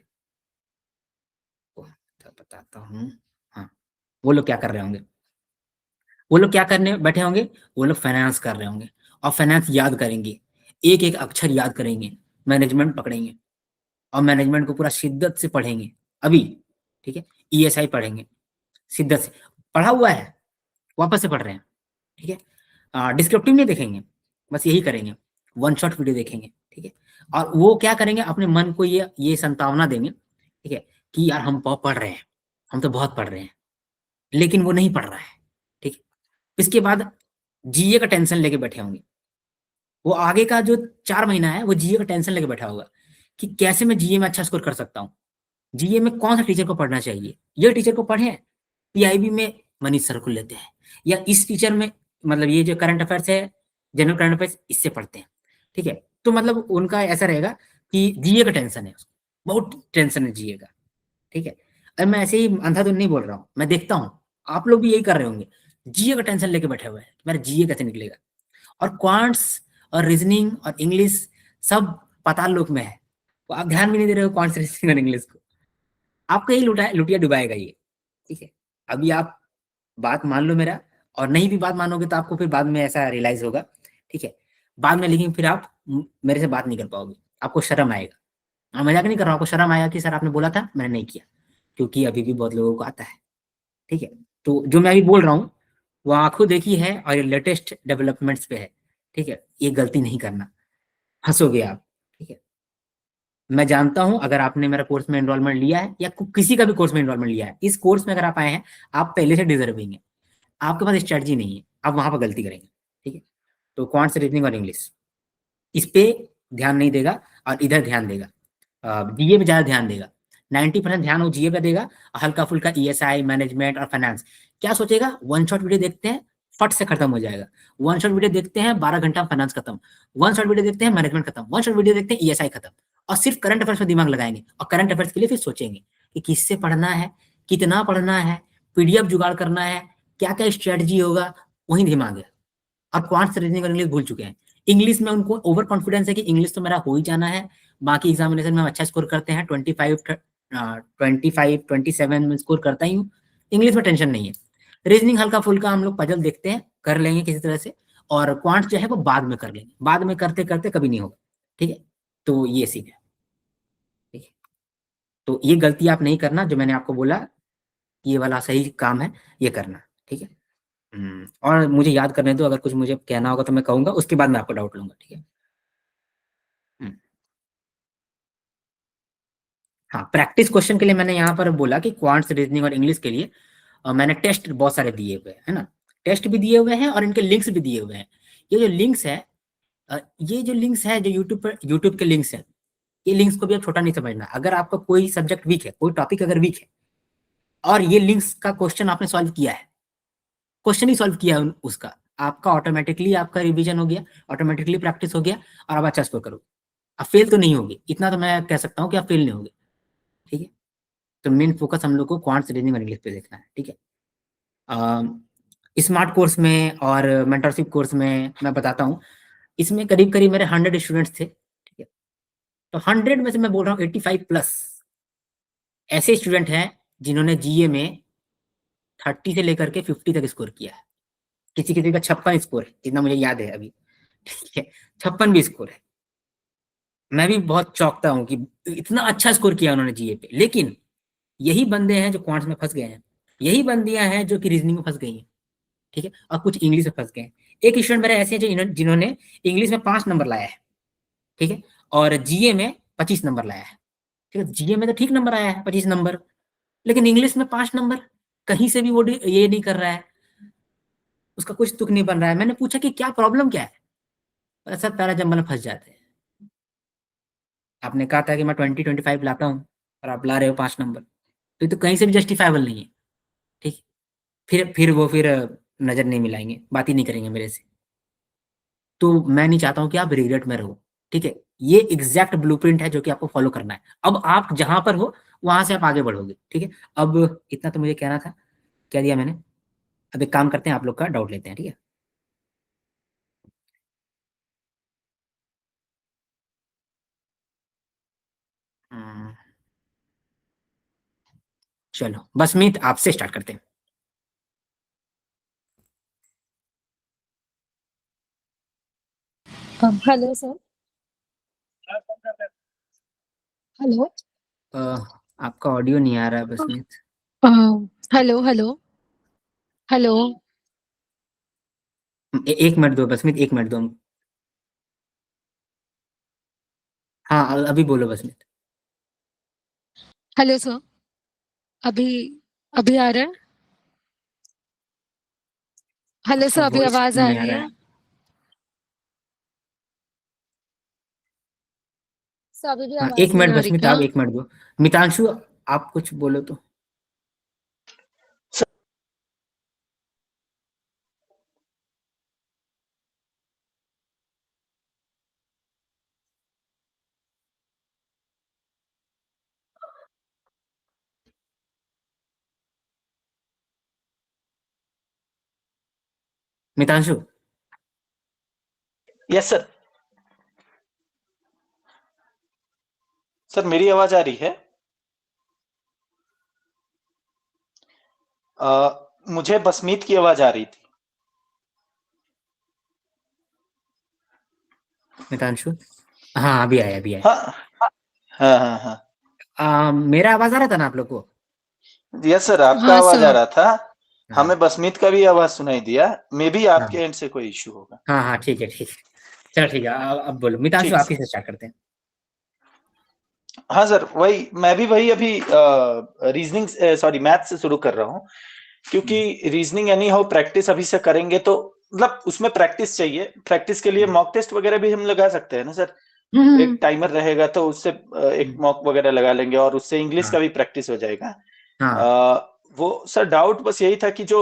तो बताता हूँ। हाँ, वो लोग क्या कर रहे होंगे, वो लोग क्या करने बैठे होंगे, वो लोग फाइनेंस कर रहे होंगे, और फाइनेंस याद करेंगे, एक एक अक्षर याद करेंगे, मैनेजमेंट पकड़ेंगे, और मैनेजमेंट को पूरा शिद्दत से पढ़ेंगे अभी, ठीक है। ईएसआई पढ़ेंगे शिद्दत से, पढ़ा हुआ है, वापस से पढ़ रहे हैं, ठीक है। डिस्क्रिप्टिव नहीं देखेंगे, बस यही करेंगे, वन शॉट वीडियो देखेंगे, ठीक है। और वो क्या करेंगे, अपने मन को ये संतावना देंगे, ठीक है, कि यार हम बहुत पढ़ रहे हैं, हम तो बहुत पढ़ रहे हैं, लेकिन वो नहीं पढ़ रहा है, ठीक है। इसके बाद जीए का टेंशन लेके बैठे होंगे, वो आगे का जो 4 महीना है वो जीए का टेंशन लेके बैठा होगा कि कैसे मैं जीए में अच्छा स्कोर कर सकता हूँ, जीए में कौन सा टीचर को पढ़ना चाहिए, ये टीचर को पढ़े, पीआईबी में मनीष सर को लेते हैं, या इस टीचर में, मतलब ये जो करंट अफेयर्स है, जनरल करंट अफेयर्स, इससे पढ़ते हैं, ठीक है। तो मतलब उनका ऐसा रहेगा कि जीए का टेंशन है उसको, बहुत टेंशन है जीए का, ठीक है। अब मैं ऐसे ही अंधाधुन नहीं बोल रहा हूँ, मैं देखता हूँ आप लोग भी यही कर रहे होंगे, जीए का टेंशन लेके बैठे हुए हैं मेरा जीए कैसे निकलेगा। और क्वांट्स और रीजनिंग और इंग्लिश सब पाताल लोक में है, तो आप ध्यान भी नहीं दे रहे हो क्वांट्स, रीजनिंग और इंग्लिश को, आपको यही लुटिया डुबाएगा ये, ठीक है। अभी आप बात मान लो मेरा, और नहीं भी बात मानोगे तो आपको फिर बाद में ऐसा रियलाइज होगा, ठीक है। बाद में लेकिन फिर आप मेरे से बात नहीं कर पाओगे, आपको शर्म आएगा। मजाक नहीं कर रहा हूँ, आपको शर्म आएगा कि सर आपने बोला था मैंने नहीं किया, क्योंकि अभी भी बहुत लोगों को आता है, ठीक है। तो जो मैं अभी बोल रहा हूँ वो आंखों देखी है और ये लेटेस्ट डेवलपमेंट्स पे है, ठीक है। ये गलती नहीं करना, हंसोगे आप, ठीक है। मैं जानता हूं अगर आपने मेरा कोर्स में एनरोलमेंट लिया है या किसी का भी कोर्स में एनरोलमेंट लिया है, इस कोर्स में अगर आप आए हैं, आप पहले से डिजर्विंग है, आपके पास स्ट्रेटजी नहीं है, आप वहां पर गलती करेंगे, ठीक है। तो क्वांट्स, रीजनिंग और इंग्लिश, इस पे ध्यान नहीं देगा और इधर ध्यान देगा, जीए पे ज्यादा ध्यान देगा। 90% ध्यान वो जीए पे देगा और हल्का फुल्का ईएसआई, मैनेजमेंट और फाइनेंस। क्या सोचेगा, वन शॉट वीडियो देखते हैं, फट से खत्म हो जाएगा। वन शॉट वीडियो देखते हैं, 12 घंटा फाइनेंस खत्म। वन शॉट वीडियो देखते हैं, मैनेजमेंट खत्म। वन शॉट वीडियो देखते हैं, ईएसआई खत्म। और सिर्फ करंट अफेयर्स में दिमाग लगाएंगे और करंट अफेयर्स के लिए फिर सोचेंगे कि किससे पढ़ना है, कितना पढ़ना है, पीडीएफ जुगाड़ करना है, क्या क्या स्ट्रेटजी होगा, वही दिमाग है। और क्वांट्स, रीजनिंग और इंग्लिश भूल चुके हैं। इंग्लिश में उनको ओवर कॉन्फिडेंस है कि इंग्लिश तो मेरा हो ही जाना है, बाकी एग्जामिनेशन में हम अच्छा स्कोर करते हैं, 25 27 में स्कोर करता ही हूँ, इंग्लिश में टेंशन नहीं है। रीजनिंग हल्का फुल्का हम लोग पजल देखते हैं, कर लेंगे किसी तरह से, और क्वांट्स जो है वो बाद में कर लेंगे, बाद में करते करते कभी नहीं होगा, ठीक है। तो ये सीन है, ठीक है। तो ये गलती आप नहीं करना, जो मैंने आपको बोला, ये वाला सही काम है, ये करना, ठीक है। और मुझे याद करने दो, अगर कुछ मुझे कहना होगा तो मैं कहूंगा, उसके बाद मैं आपको डाउट लूंगा, ठीक है। हम्म, हाँ, प्रैक्टिस क्वेश्चन के लिए मैंने यहाँ पर बोला कि क्वांट्स, रीजनिंग और इंग्लिश के लिए मैंने टेस्ट बहुत सारे दिए हुए हैं, है ना। टेस्ट भी दिए हुए हैं और इनके लिंक्स भी दिए हुए हैं। ये जो लिंक्स है, ये जो लिंक्स है जो यूट्यूब पर, यूट्यूब के लिंक्स हैं, ये लिंक्स को भी आप छोटा नहीं समझना। अगर आपका कोई सब्जेक्ट वीक है, कोई टॉपिक अगर वीक है, और ये लिंक्स का क्वेश्चन आपने सॉल्व किया है, क्वेश्चन ही सॉल्व किया है उसका, आपका ऑटोमेटिकली आपका रिवीजन हो गया, ऑटोमेटिकली प्रैक्टिस हो गया, और आप अच्छा स्कोर करोगे। आप फेल तो नहीं होगे, इतना तो मैं कह सकता हूँ कि आप फेल नहीं होगे, ठीक है। तो मेन फोकस हम लोग को क्वांट्स, रीजनिंग और इंग्लिश पे देखना है, ठीक है। स्मार्ट कोर्स में और मेंटरशिप कोर्स में मैं बताता हूँ, इसमें करीब करीब मेरे 100 स्टूडेंट्स थे, ठीक है। तो 100 में से मैं बोल रहा हूँ 85+ ऐसे स्टूडेंट हैं जिन्होंने जीए में 30 से लेकर के 50 तक स्कोर किया है। किसी किसी का 56 स्कोर है, जितना मुझे याद है अभी, ठीक है। 56 भी स्कोर है। मैं भी बहुत चौंकता हूँ कि इतना अच्छा स्कोर किया उन्होंने जीए पे। लेकिन यही बंदे हैं जो क्वांट्स में फंस गए हैं, यही बंदियां हैं जो कि रीजनिंग में फंस गई हैं, ठीक है, और कुछ इंग्लिश में फंस गए हैं। एक स्टूडेंट मेरे ऐसे हैं जो जिन्होंने इंग्लिश में 5 नंबर लाया है, ठीक है, और जीए में 25 नंबर लाया है, ठीक है। जीए में तो ठीक नंबर आया है, 25 नंबर, लेकिन इंग्लिश में 5 नंबर, कहीं से भी वो ये नहीं कर रहा है, उसका कुछ तुक नहीं बन रहा है। मैंने पूछा कि क्या प्रॉब्लम क्या है, सर पैरा जंबल में फंस जाते हैं। आपने कहा था कि मैं 20 25 लाता हूँ, और आप ला रहे हो 5 नंबर, तो ये तो कहीं से भी जस्टिफाइबल नहीं है, ठीक। फिर वो फिर नजर नहीं मिलाएंगे, बात ही नहीं करेंगे मेरे से। तो मैं नहीं चाहता हूं कि आप रिग्रेट में रहो, ठीक है। ये एग्जैक्ट ब्लूप्रिंट है जो कि आपको फॉलो करना है। अब आप जहां पर हो वहां से आप आगे बढ़ोगे, ठीक है। अब इतना तो मुझे कहना था, कह दिया मैंने। अब एक काम करते हैं, आप लोग का डाउट लेते हैं, ठीक है। हम्म, चलो बस मीत आपसे स्टार्ट करते हैं। Hello sir. हेलो। अ, आपका ऑडियो नहीं आ रहा है बसमीत। Hello hello. हेलो। एक मिनट दो बसमीत, एक मिनट दो। हाँ, अभी बोलो बसमीत। Hello sir. अभी अभी आ रहा है। हेलो आपका सर, अभी वॉइस आवाज आ नहीं आ रही रहा है। है। सर अभी भी हाँ, एक आवाज नहीं मिनट आ रही बसमीत, क्या? आप एक मिनट दो। मितांशु, आप कुछ बोलो तो। मितांशु। Yes sir. सर मेरी आवाज आ रही है? मुझे बसमीत की आवाज आ रही थी। मितांशु, हाँ अभी आया, अभी आया। हाँ हाँ हाँ हाँ। मेरा आवाज आ रहा था ना आप लोग को? यस सर, आपका हाँ आवाज आ सर। रहा था, हाँ हमें बसमीत का भी आवाज सुनाई दिया, मे बी हाँ आपके एंड से कोई इश्यू होगा। हाँ हाँ, ठीक है ठीक है। चलो ठीक है, अब बोलो मितांशु, ठीक आप ही सर। से स्टार्ट करते हैं। हाँ सर, वही मैं भी वही अभी रीजनिंग सॉरी मैथ से शुरू कर रहा हूँ, क्योंकि रीजनिंग एनी हाउ प्रैक्टिस अभी से करेंगे तो मतलब उसमें प्रैक्टिस चाहिए। प्रैक्टिस के लिए मॉक टेस्ट वगैरह भी हम लगा सकते हैं ना सर, हम्म, एक टाइमर रहेगा तो उससे एक मॉक वगैरह लगा लेंगे और उससे इंग्लिश हाँ का भी प्रैक्टिस हो जाएगा। हाँ वो सर डाउट बस यही था कि जो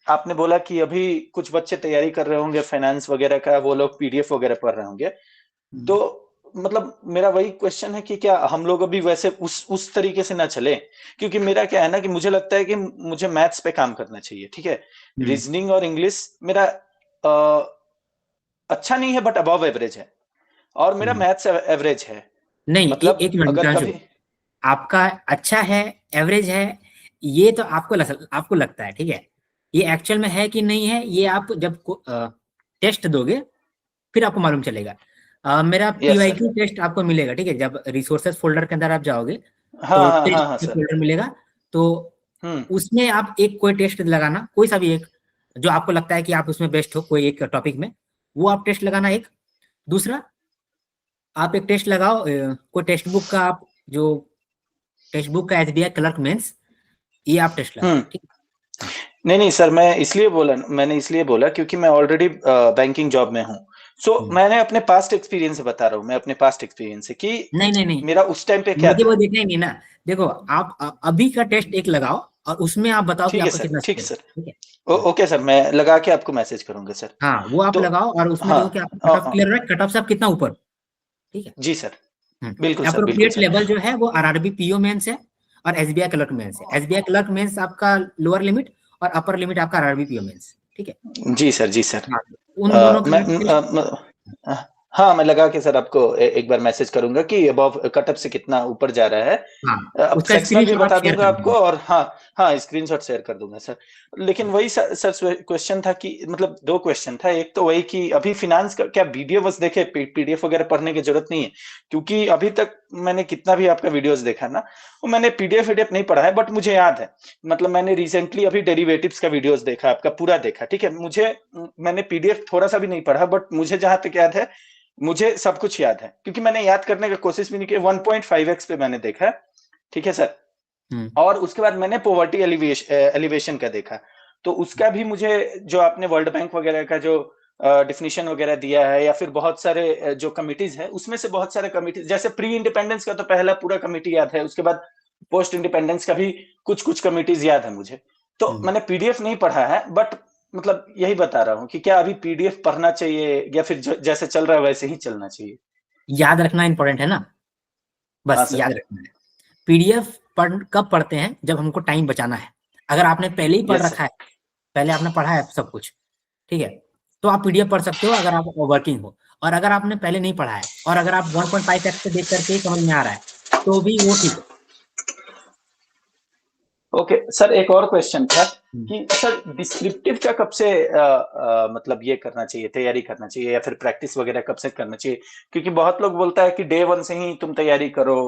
आपने बोला कि अभी कुछ बच्चे तैयारी कर रहे होंगे फाइनेंस वगैरह का, वो लोग पीडीएफ वगैरह पढ़ रहे होंगे, तो मतलब मेरा वही क्वेश्चन है कि क्या हम लोग अभी वैसे उस तरीके से ना चले, क्योंकि मेरा क्या है ना कि मुझे लगता है कि मुझे मैथ्स पे काम करना चाहिए, ठीक है। हम्म, रीजनिंग और इंग्लिश मेरा अच्छा नहीं है बट अबव एवरेज है, और मेरा हम्म। मैथ्स एवरेज है। नहीं, मतलब एक मिनट अगर मितांशु, कभी आपका अच्छा है, एवरेज है, ये तो आपको लगता है, ठीक है। ये एक्चुअल में है कि नहीं है, ये आप जब टेस्ट दोगे फिर आपको मालूम चलेगा। मेरा यस सर। पीवाईक्यू टेस्ट आपको मिलेगा, ठीक है, जब रिसोर्सेज फोल्डर के अंदर आप जाओगे हाँ तो हाँ हाँ हाँ टेस्ट सर। फोल्डर मिलेगा। तो हम्म। उसमें आप एक कोई टेस्ट लगाना, कोई सा भी एक, जो आपको लगता है कि आप उसमें बेस्ट हो कोई एक टॉपिक में, वो आप टेस्ट लगाना एक। दूसरा, आप एक टेस्ट लगाओ, कोई टेक्स्ट बुक का, आप जो टेक्स्ट बुक का एसबीआई क्लर्क मेंस, ये आप टेस्ट लगाओ, हम्म। ठीक है। हाँ नहीं नहीं सर, मैंने इसलिए बोला क्योंकि मैं ऑलरेडी बैंकिंग जॉब में हूँ। सो मैंने अपने पास्ट एक्सपीरियंस से बता रहा हूँ, मैं अपने पास्ट एक्सपीरियंस से कि नहीं नहीं नहीं, मेरा उस टाइम पे क्या मुझे वो था। देखना ही नहीं ना। देखो, आप अभी का टेस्ट एक लगाओ और उसमें आप बताओ कि ठीक है आपका सर, कितना ठीक है स्कोर है, सर। ठीक है। ओके सर, मैं लगा के आपको मैसेज करूंगा सर। हाँ, वो आप तो लगाओ और उसमें हाँ देखो कि आपका कट ऑफ क्लियर है, कट ऑफ से आप कितना ऊपर, ठीक है। जी सर, बिल्कुल अप्रोप्रिएट सर। लेवल जो है वो आरआरबी पीओ मेंस है और एसबीआई क्लर्क मेंस है। एसबीआई क्लर्क मेंस आपका लोअर लिमिट और अपर लिमिट आपका आरआरबी पीओ मेंस, ठीक है। जी सर, जी सर। हाँ, उन दोनों मैं का टेस्ट। हाँ, मैं लगा के सर आपको एक बार मैसेज करूंगा कि अबव कटअप से कितना ऊपर जा रहा है। हाँ, अब उसका सेक्शनल भी स्क्रीनशॉट आप बता शेयर दूंगा कर आपको, देना। और हाँ हाँ स्क्रीनशॉट शेयर कर दूंगा सर। लेकिन वही सर क्वेश्चन था कि मतलब दो क्वेश्चन था, एक तो वही कि अभी फिनांस का क्या वीडियो बस देखे, पीडीएफ वगैरह पढ़ने की जरूरत नहीं है, क्योंकि अभी तक मैंने कितना भी आपका वीडियोस देखा ना, वो मैंने पीडीएफ वीडीएफ नहीं पढ़ा है, बट मुझे याद है। मतलब मैंने रिसेंटली अभी डेरिवेटिव्स का वीडियोस देखा, आपका पूरा देखा, ठीक है। मैंने पीडीएफ थोड़ा सा भी नहीं पढ़ा, बट मुझे जहां तक याद है, मुझे सब कुछ याद है, क्योंकि मैंने याद करने की कोशिश भी नहीं की। 1.5x पे मैंने देखा, ठीक है सर। हम्म और उसके बाद मैंने पॉवर्टी एलिवेशन का देखा, तो उसका भी मुझे, जो आपने वर्ल्ड बैंक वगैरह का जो डिफिनीशन वगैरह दिया है, या फिर बहुत सारे जो कमिटीज है, उसमें से बहुत सारे कमिटीज, जैसे प्री इंडिपेंडेंस का तो पहला पूरा कमिटी याद है, उसके बाद पोस्ट इंडिपेंडेंस का भी कुछ कुछ कमिटीज याद है मुझे। तो हम्म। मैंने पीडीएफ नहीं पढ़ा है, बट मतलब यही बता रहा हूँ कि क्या अभी पीडीएफ पढ़ना चाहिए, या फिर जैसे चल रहा है वैसे ही चलना चाहिए। याद रखना इंपॉर्टेंट है ना, हाँ बस सर। याद रखना है। पीडीएफ कब पढ़ते हैं, जब हमको टाइम बचाना है। अगर आपने पहले ही पढ़ यस सर। रखा है, पहले आपने पढ़ा है सब कुछ, ठीक है, तो आप पीडीएफ पढ़ सकते हो अगर आप वर्किंग हो। और अगर आपने पहले नहीं पढ़ा है और अगर आप 1.5x पे देख करके ही समझ में आ रहा है, तो भी वो ठीक है। ओके सर, एक और क्वेश्चन था हम्म। कि सर डिस्क्रिप्टिव का कब से मतलब ये करना चाहिए, तैयारी करना चाहिए, या फिर प्रैक्टिस वगैरह कब से करना चाहिए, क्योंकि बहुत लोग बोलता है कि डे वन से ही तुम तैयारी करो।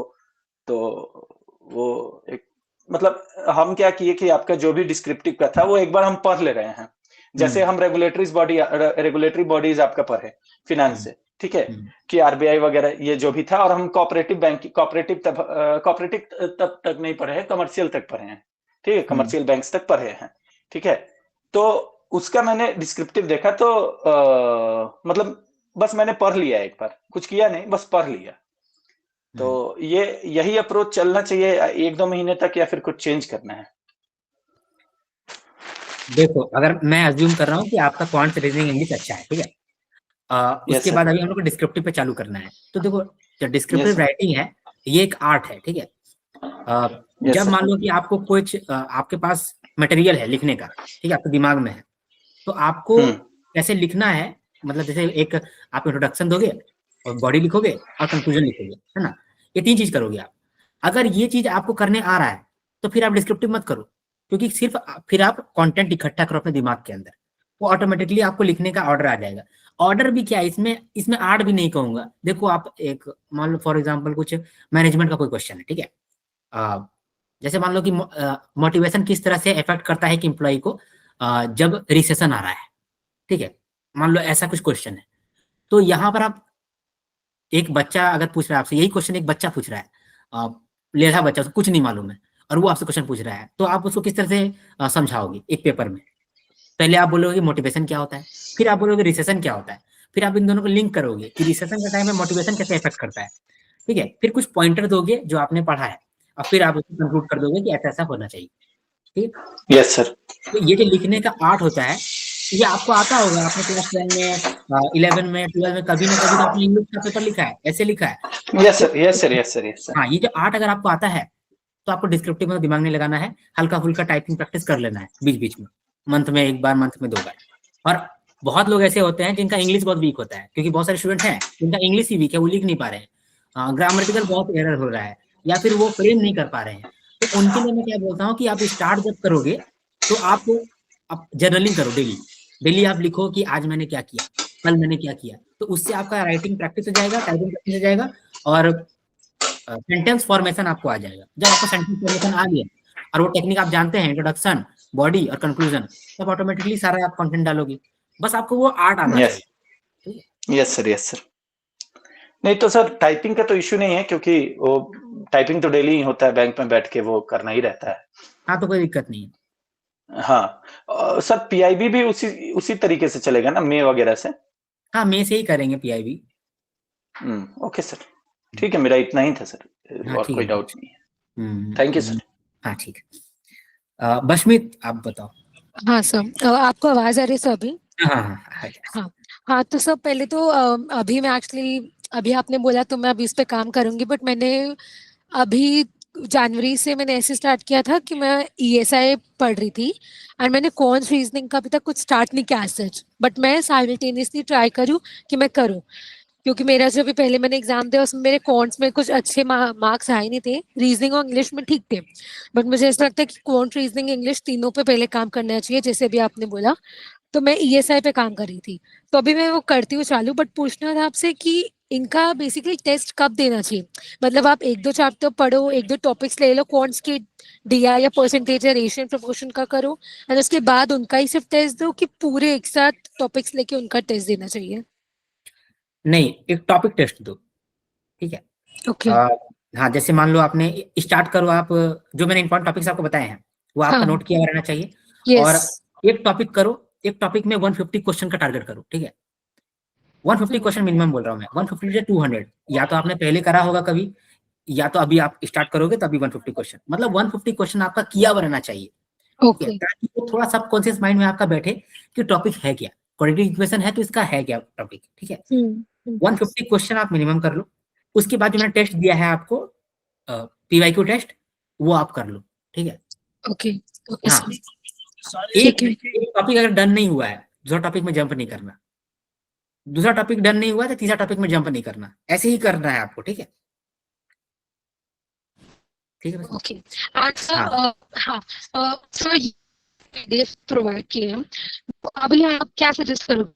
तो वो एक मतलब हम क्या किए कि आपका जो भी डिस्क्रिप्टिव का था वो एक बार हम पढ़ ले रहे हैं। जैसे हम्म हम रेगुलेटरी बॉडीज आपका पढ़े फिनेंस हम्म से, ठीक है, हम्म कि आरबीआई वगैरह ये जो भी था, और हम कोऑपरेटिव बैंक कोऑपरेटिव तब तक नहीं पढ़े हैं, कमर्शियल तक पढ़े हैं, ठीक है, हम्म। कमर्शियल बैंक्स तक पढ़े हैं, ठीक है। तो उसका मैंने डिस्क्रिप्टिव देखा, तो मतलब बस मैंने पढ़ लिया, एक बार कुछ किया नहीं, बस पढ़ लिया। तो हम्म। ये यही अप्रोच चलना चाहिए 1-2 महीने तक, या फिर कुछ चेंज करना है। देखो, अगर मैं अज्यूम कर रहा हूँ कि आपका क्वांट्स रीजनिंग इंग्लिश अच्छा है, ठीक है, यस उसके सर। बाद अभी हम लोग को डिस्क्रिप्टिव पे चालू करना है। तो देखो, जो यस डिस्क्रिप्टिव सर। राइटिंग है, ये एक आर्ट है, ठीक है। अ, यस जब सर। मान लो कि आपको कुछ आपके पास मटेरियल है लिखने का, ठीक है, आपके दिमाग में है, तो आपको हम्म। कैसे लिखना है, मतलब जैसे एक आप इंट्रोडक्शन दोगे और बॉडी लिखोगे और कंक्लूजन लिखोगे, है ना, ये तीन चीज करोगे आप। अगर ये चीज आपको करने आ रहा है तो फिर आप डिस्क्रिप्टिव मत करो, क्योंकि सिर्फ फिर आप कंटेंट इकट्ठा करो अपने दिमाग के अंदर, वो ऑटोमेटिकली आपको लिखने का ऑर्डर आ जाएगा। ऑर्डर भी क्या है, इसमें इसमें आर्ट भी नहीं कहूंगा। देखो, आप एक मान लो फॉर एग्जाम्पल कुछ मैनेजमेंट का कोई क्वेश्चन है, ठीक है, जैसे मान लो कि मोटिवेशन किस तरह से इफेक्ट करता है कि एम्प्लॉय को जब रिसेशन आ रहा है, ठीक है, मान लो ऐसा कुछ क्वेश्चन है। तो यहाँ पर आप, एक बच्चा अगर पूछ रहा है आपसे, यही क्वेश्चन एक बच्चा पूछ रहा है, लेधा बच्चा, उसको कुछ नहीं मालूम है, और वो आपसे क्वेश्चन पूछ रहा है, तो आप उसको किस तरह से समझाओगे एक पेपर में? पहले आप बोलोगे मोटिवेशन क्या होता है, फिर आप बोलोगे रिसेशन क्या होता है, फिर आप इन दोनों को लिंक करोगे कि रिसेशन का टाइम में मोटिवेशन कैसे इफेक्ट करता है, ठीक है, फिर कुछ पॉइंटर दोगे जो आपने पढ़ा है, और फिर आप उसको कंक्लूड कर दोगे कि ऐसा ऐसा होना चाहिए, ठीक है। Yes sir. तो ये जो लिखने का आर्ट होता है, ये आपको आता होगा, आपने क्लास 10 में, 11 में, 12 में कभी ना कभी तो आपने इंग्लिश का पेपर लिखा है, ऐसे लिखा है। Yes sir, yes sir, yes sir, yes sir. हाँ, ये जो आर्ट अगर आपको आता है, तो आपको डिस्क्रिप्टिव में दिमाग नहीं लगाना है, हल्का फुल्का टाइपिंग प्रैक्टिस कर लेना है बीच बीच में, मंथ में एक बार, मंथ में 2 बार। और बहुत लोग ऐसे होते हैं जिनका इंग्लिश बहुत वीक होता है, क्योंकि बहुत सारे स्टूडेंट हैं जिनका इंग्लिश ही वीक है, वो लिख नहीं पा रहे हैं, ग्रामेटिकल बहुत एरर हो रहा है, या फिर वो फ्रेम नहीं कर पा रहे हैं। तो उनके लिए मैं क्या बोलता हूँ कि आप स्टार्ट जब करोगे, तो आप जर्नलिंग करो डेली। डेली आप लिखो कि आज मैंने क्या किया, कल मैंने क्या किया, तो उससे आपका राइटिंग प्रैक्टिस हो जाएगा, टाइपिंग प्रैक्टिस हो जाएगा, और सेंटेंस फॉर्मेशन आपको आ जाएगा। जब आपको सेंटेंस फॉर्मेशन आ गया और वो टेक्निक आप जानते हैं, इंट्रोडक्शन, बॉडी और कंक्लूजन, तब ऑटोमेटिकली सारा आप कंटेंट डालोगे। बस आपको वो आर्ट आना यस, चाहिए। Yes sir, yes sir. नहीं तो सर टाइपिंग का तो इश्यू नहीं है, क्योंकि वो टाइपिंग तो डेली ही होता है, बैंक में बैठ के वो करना ही रहता है। हाँ, तो कोई दिक्कत नहीं है। हाँ सर, पीआईबी भी उसी उसी तरीके से चलेगा ना, मे वगैरह से? हाँ, मैं से ही करेंगे पीआईबी। ओके सर, ठीक है, मेरा इतना ही था सर, हाँ, और ठीक कोई है। डाउट नहीं है। Thank you sir. हाँ, ठीक है। बशमीत, आप बताओ। हाँ सर, आपको आवाज आ रही है सर अभी? हाँ, हाँ, हाँ, हाँ हाँ, तो सब पहले तो अभी मैं एक्चुअली, अभी आपने बोला तो मैं अभी इस पे काम करूंगी, बट मैंने अभी जनवरी से मैंने ऐसे स्टार्ट किया था कि मैं ईएसआई पढ़ रही थी, एंड मैंने कॉन्स रीजनिंग का अभी तक कुछ स्टार्ट नहीं किया सच, बट मैं साइमल्टेनियसली ट्राई करूँ कि मैं करूँ, क्योंकि मेरा जो भी पहले मैंने एग्जाम दिया उसमें मेरे कॉन्ट्स में कुछ अच्छे मार्क्स आए नहीं थे, रीजनिंग और इंग्लिश में ठीक थे, बट मुझे ऐसा लगता है कि कॉन्ट, रीजनिंग, इंग्लिश तीनों पे पहले काम करना चाहिए, जैसे अभी आपने बोला। तो मैं ईएसआई पे काम कर रही थी, तो अभी मैं वो करती हूँ चालू, बट पूछना था आपसे कि इनका बेसिकली टेस्ट कब देना चाहिए? मतलब आप 1-2 चैप्टर पढ़ो, 1-2 टॉपिक्स ले लो कौन के, डीआई या परसेंटेज या रेशियो प्रपोर्शन का करो, और उसके बाद उनका ही सिर्फ टेस्ट दो, कि पूरे एक साथ टॉपिक्स लेके उनका टेस्ट देना चाहिए? नहीं, एक टॉपिक टेस्ट दो, ठीक है। ओके। हाँ, जैसे मान लो आपने स्टार्ट करो, आप जो मैंने इंपॉर्टेंट टॉपिक्स आपको बताए हैं वो आपका हाँ। नोट किया हुआ रहना चाहिए। यस। और एक टॉपिक करो, एक टॉपिक में 150 क्वेश्चन का टारगेट करो, ठीक है। 150 क्वेश्चन मिनिमम बोल रहा हूँ मैं, 150 से 200, या तो आपने पहले करा होगा कभी, या तो अभी आप स्टार्ट करोगे तभी 150 क्वेश्चन, मतलब 150 क्वेश्चन आपका किया हुआ रहना चाहिए, ठीक है, ओके। ताकि वो थोड़ा सबकॉन्शियस माइंड में आपका बैठे कि टॉपिक है क्या, क्वाड्रेटिक इक्वेशन है तो इसका है क्या टॉपिक, ठीक है। 150 क्वेश्चन आप मिनिमम कर लो। उसके बाद जो मैंने टेस्ट दिया है आपको, पीवाईक्यू टेस्ट, वो आप कर लो, ठीक है। ओके। ओके हाँ, सर। एक ठीक है। टॉपिक अगर डन नहीं हुआ है, दूसरा टॉपिक में जंप नहीं करना, दूसरा टॉपिक डन नहीं हुआ तो तीसरा टॉपिक में जंप नहीं करना, ऐसे ही करना है आपको, ठीक है। ठीक है बस। ओके। एंड हाँ, सर, हाँ सर, पीडीएफ प्रोवाइड किए हैं, तो अभी आप क्या सजेस्ट करोगे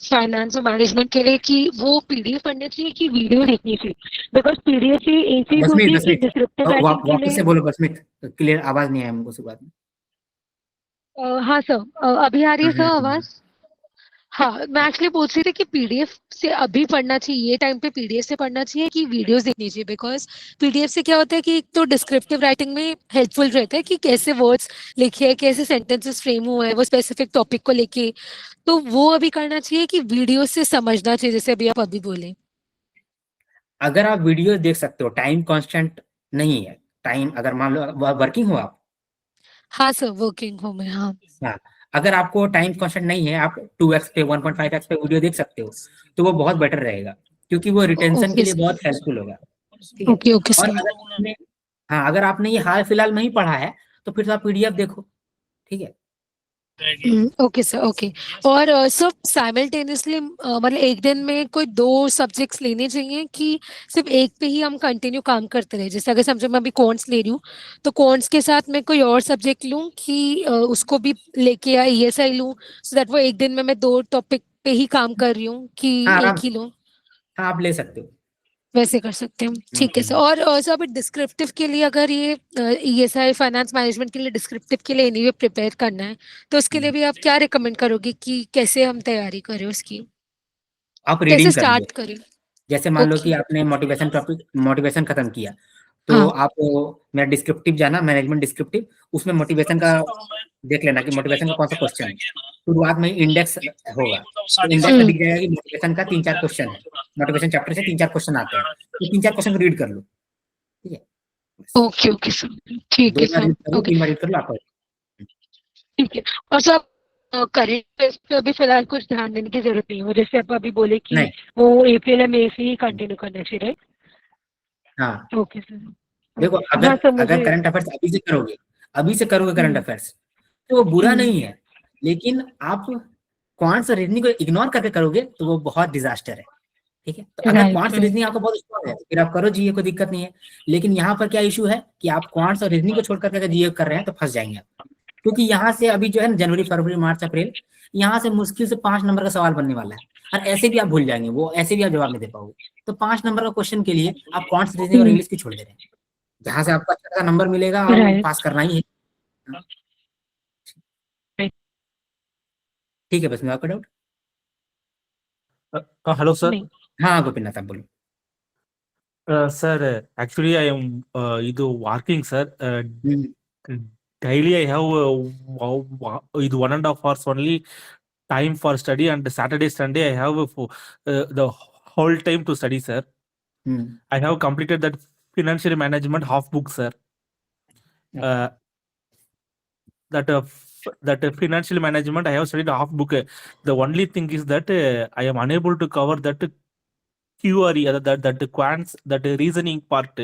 फाइनेंस और मैनेजमेंट के लिए, कि वो पीडीएफ पढ़ने चाहिए कि वीडियो देखनी चाहिए? बिकॉज पीडीएफ ही एक चीज बसमीत, होती है, एक बसमीत, डिस्क्रिप्टिव राइटिंग के वापस लिए। से बोलो बसमीत, क्लियर आवाज नहीं आया हमको शुरुआत में। हाँ सर, अभी आ रही है सर हम्म। आवाज? हाँ, मैं एक्चुअली पूछ रही थी कि पीडीएफ से अभी पढ़ना चाहिए, ये टाइम पे पीडीएफ से पढ़ना चाहिए कि वीडियोस देखनी चाहिए? बिकॉज पीडीएफ से क्या होता है कि एक तो डिस्क्रिप्टिव राइटिंग में हेल्पफुल रहता है कि कैसे वर्ड्स लिखे हैं, कैसे सेंटेंसेस फ्रेम हुए हैं वो स्पेसिफिक टॉपिक को लेके, तो वो अभी करना चाहिए कि वीडियो से समझना चाहिए, जैसे अभी आप अभी बोले? अगर आप वीडियो देख सकते हो, टाइम कांस्टेंट नहीं है, टाइम अगर मान लो वर्किंग हो आप, हाँ सर, वर्किंग हूँ मैं, हाँ। हाँ, अगर आपको टाइम कांस्टेंट नहीं है, आप 2x पे 1.5x पे वीडियो देख सकते हो, तो वो बहुत बेटर रहेगा, क्योंकि वो रिटेंशन के ओके लिए सर। बहुत हेल्पफुल होगा, ठीक है। ओके। ओके और सर। अगर आपने, हाँ, अगर आपने ये हाल फिलहाल में ही पढ़ा है, तो फिर तो आप पीडीएफ देखो, ठीक है। Okay sir. ओके। और सब साइमल्टेनियसली, मतलब एक दिन में कोई 2 सब्जेक्ट्स लेने चाहिए, कि सिर्फ एक पे ही हम कंटिन्यू काम करते रहे? जैसे अगर समझो मैं अभी कॉन्ट्स ले रही हूँ, तो कॉन्ट्स के साथ मैं कोई और सब्जेक्ट लूँ, कि उसको भी लेके या ईएसआई लूँ, सो दैट वो एक दिन में मैं 2 टॉपिक पे ही काम कर रही हूँ, कि हाँ, एक आराम ही से, लूँ? हाँ, आप ले सकते हो। वैसे कर सकते हैं हम। ठीक है सर। और सर अभी डिस्क्रिप्टिव के लिए अगर ये ईएसआई फाइनेंस मैनेजमेंट के लिए डिस्क्रिप्टिव के लिए एनीवे प्रिपेयर करना है तो उसके लिए भी आप क्या रिकमेंड करोगे कि कैसे हम तैयारी करें उसकी, आप कैसे रीडिंग कर लो। स्टार्ट करें? जैसे मान लो ओके। कि आपने मोटिवेशन खत्म किया, तो हाँ। आप मेरा डिस्क्रिप्टिव जाना, मैनेजमेंट डिस्क्रिप्टिव, उसमें मोटिवेशन का देख लेना कि मोटिवेशन का कौन सा क्वेश्चन है। शुरुआत में इंडेक्स होगा, तो इंडेक्स में दिख जाएगा कि मोटिवेशन का 3-4 क्वेश्चन है, मोटिवेशन चैप्टर से 3-4 क्वेश्चन आते हैं, तो 3-4 क्वेश्चन रीड कर लो, ठीक है। ओके ओके सर, ठीक 2 है बार सर। रीड कर लो, ओके 3 बार रीड कर लो, आपको ठीक है। और सर करेंट अफेयर्स पे अभी फिलहाल कुछ ध्यान देने की जरूरत नहीं है, जैसे आप अभी बोले कि नहीं। वो अप्रैल या मई से ही कंटिन्यू करना चाहिए, राइट? हाँ, ओके सर। देखो, ओके सर। अगर हाँ सर अगर मुझे। करंट अफेयर्स अभी से करोगे करंट अफेयर्स, तो वो बुरा नहीं है, लेकिन आप क्वांट्स और रीजनिंग को इग्नोर करके करोगे तो वो बहुत डिजास्टर है, ठीक है। तो अगर राइट क्वांट्स रीजनिंग आपको बहुत स्ट्रॉन्ग है तो फिर आप करो जीए, कोई दिक्कत नहीं है। लेकिन यहाँ पर क्या इशू है कि आप क्वांट्स और रीजनिंग को छोड़ करके अगर जीए कर रहे हैं तो फंस जाएंगे आप, क्योंकि यहाँ से अभी जो है ना, जनवरी फरवरी मार्च अप्रैल, यहाँ से मुश्किल से 5 नंबर का सवाल बनने वाला है, और ऐसे भी आप भूल जाएंगे, वो ऐसे भी आप जवाब नहीं दे पाओगे। तो 5 नंबर का क्वेश्चन के लिए आप क्वांट्स रीजनिंग और इंग्लिश की छोड़ दे रहे हैं, जहां से आपको अच्छा खासा नंबर मिलेगा और वो राइट। पास करना ही है। ठीक है, बस मैं आपका डाउट। Hello, sir. नहीं। हाँ गोपीनाथ, आप बोलो। Sir, actually, I am working, sir. Hmm, Daily, I have 1.5 hours only time for study, and Saturday, Sunday, I have the whole time to study, sir. I have completed that financial management half book, sir. That financial management I have studied half book. The only thing is that I am unable to cover that theory, that quants, that reasoning part.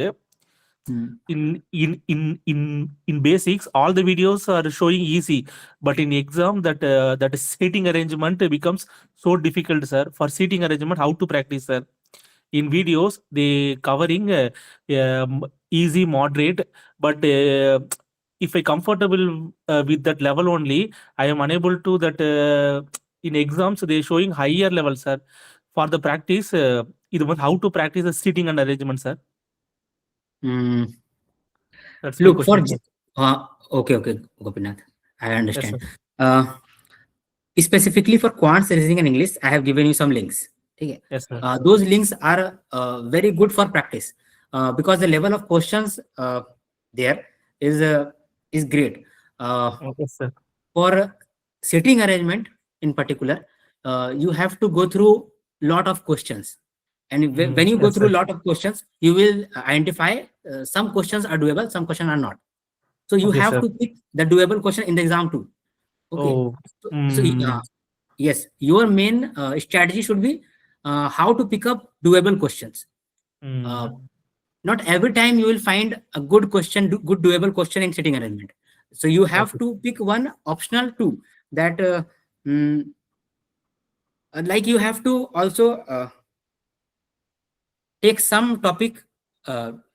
In basics, all the videos are showing easy, but in exam that seating arrangement becomes so difficult, sir. For seating arrangement, how to practice, sir? In videos, they covering easy, moderate, but if I comfortable with that level only, I am unable to that. In exams, they showing higher level, sir. For the practice, how to practice the seating and arrangement, sir? That's my Look for question, sir. okay, Gopinath, I understand. Yes, sir. Specifically for quants, reasoning and English, I have given you some links. Okay. Yes, sir. Those links are very good for practice because the level of questions there is great. Okay, sir. For sitting arrangement in particular, you have to go through lot of questions, and when you go Yes, through sir. lot of questions, you will identify some questions are doable, some questions are not. So you Okay, have sir. to pick the doable question in the exam too. Okay. Oh, So yes, your main strategy should be how to pick up doable questions. Not every time you will find a good question, good doable question in sitting arrangement. So you have Okay. to pick one optional too, that like you have to also take some topic,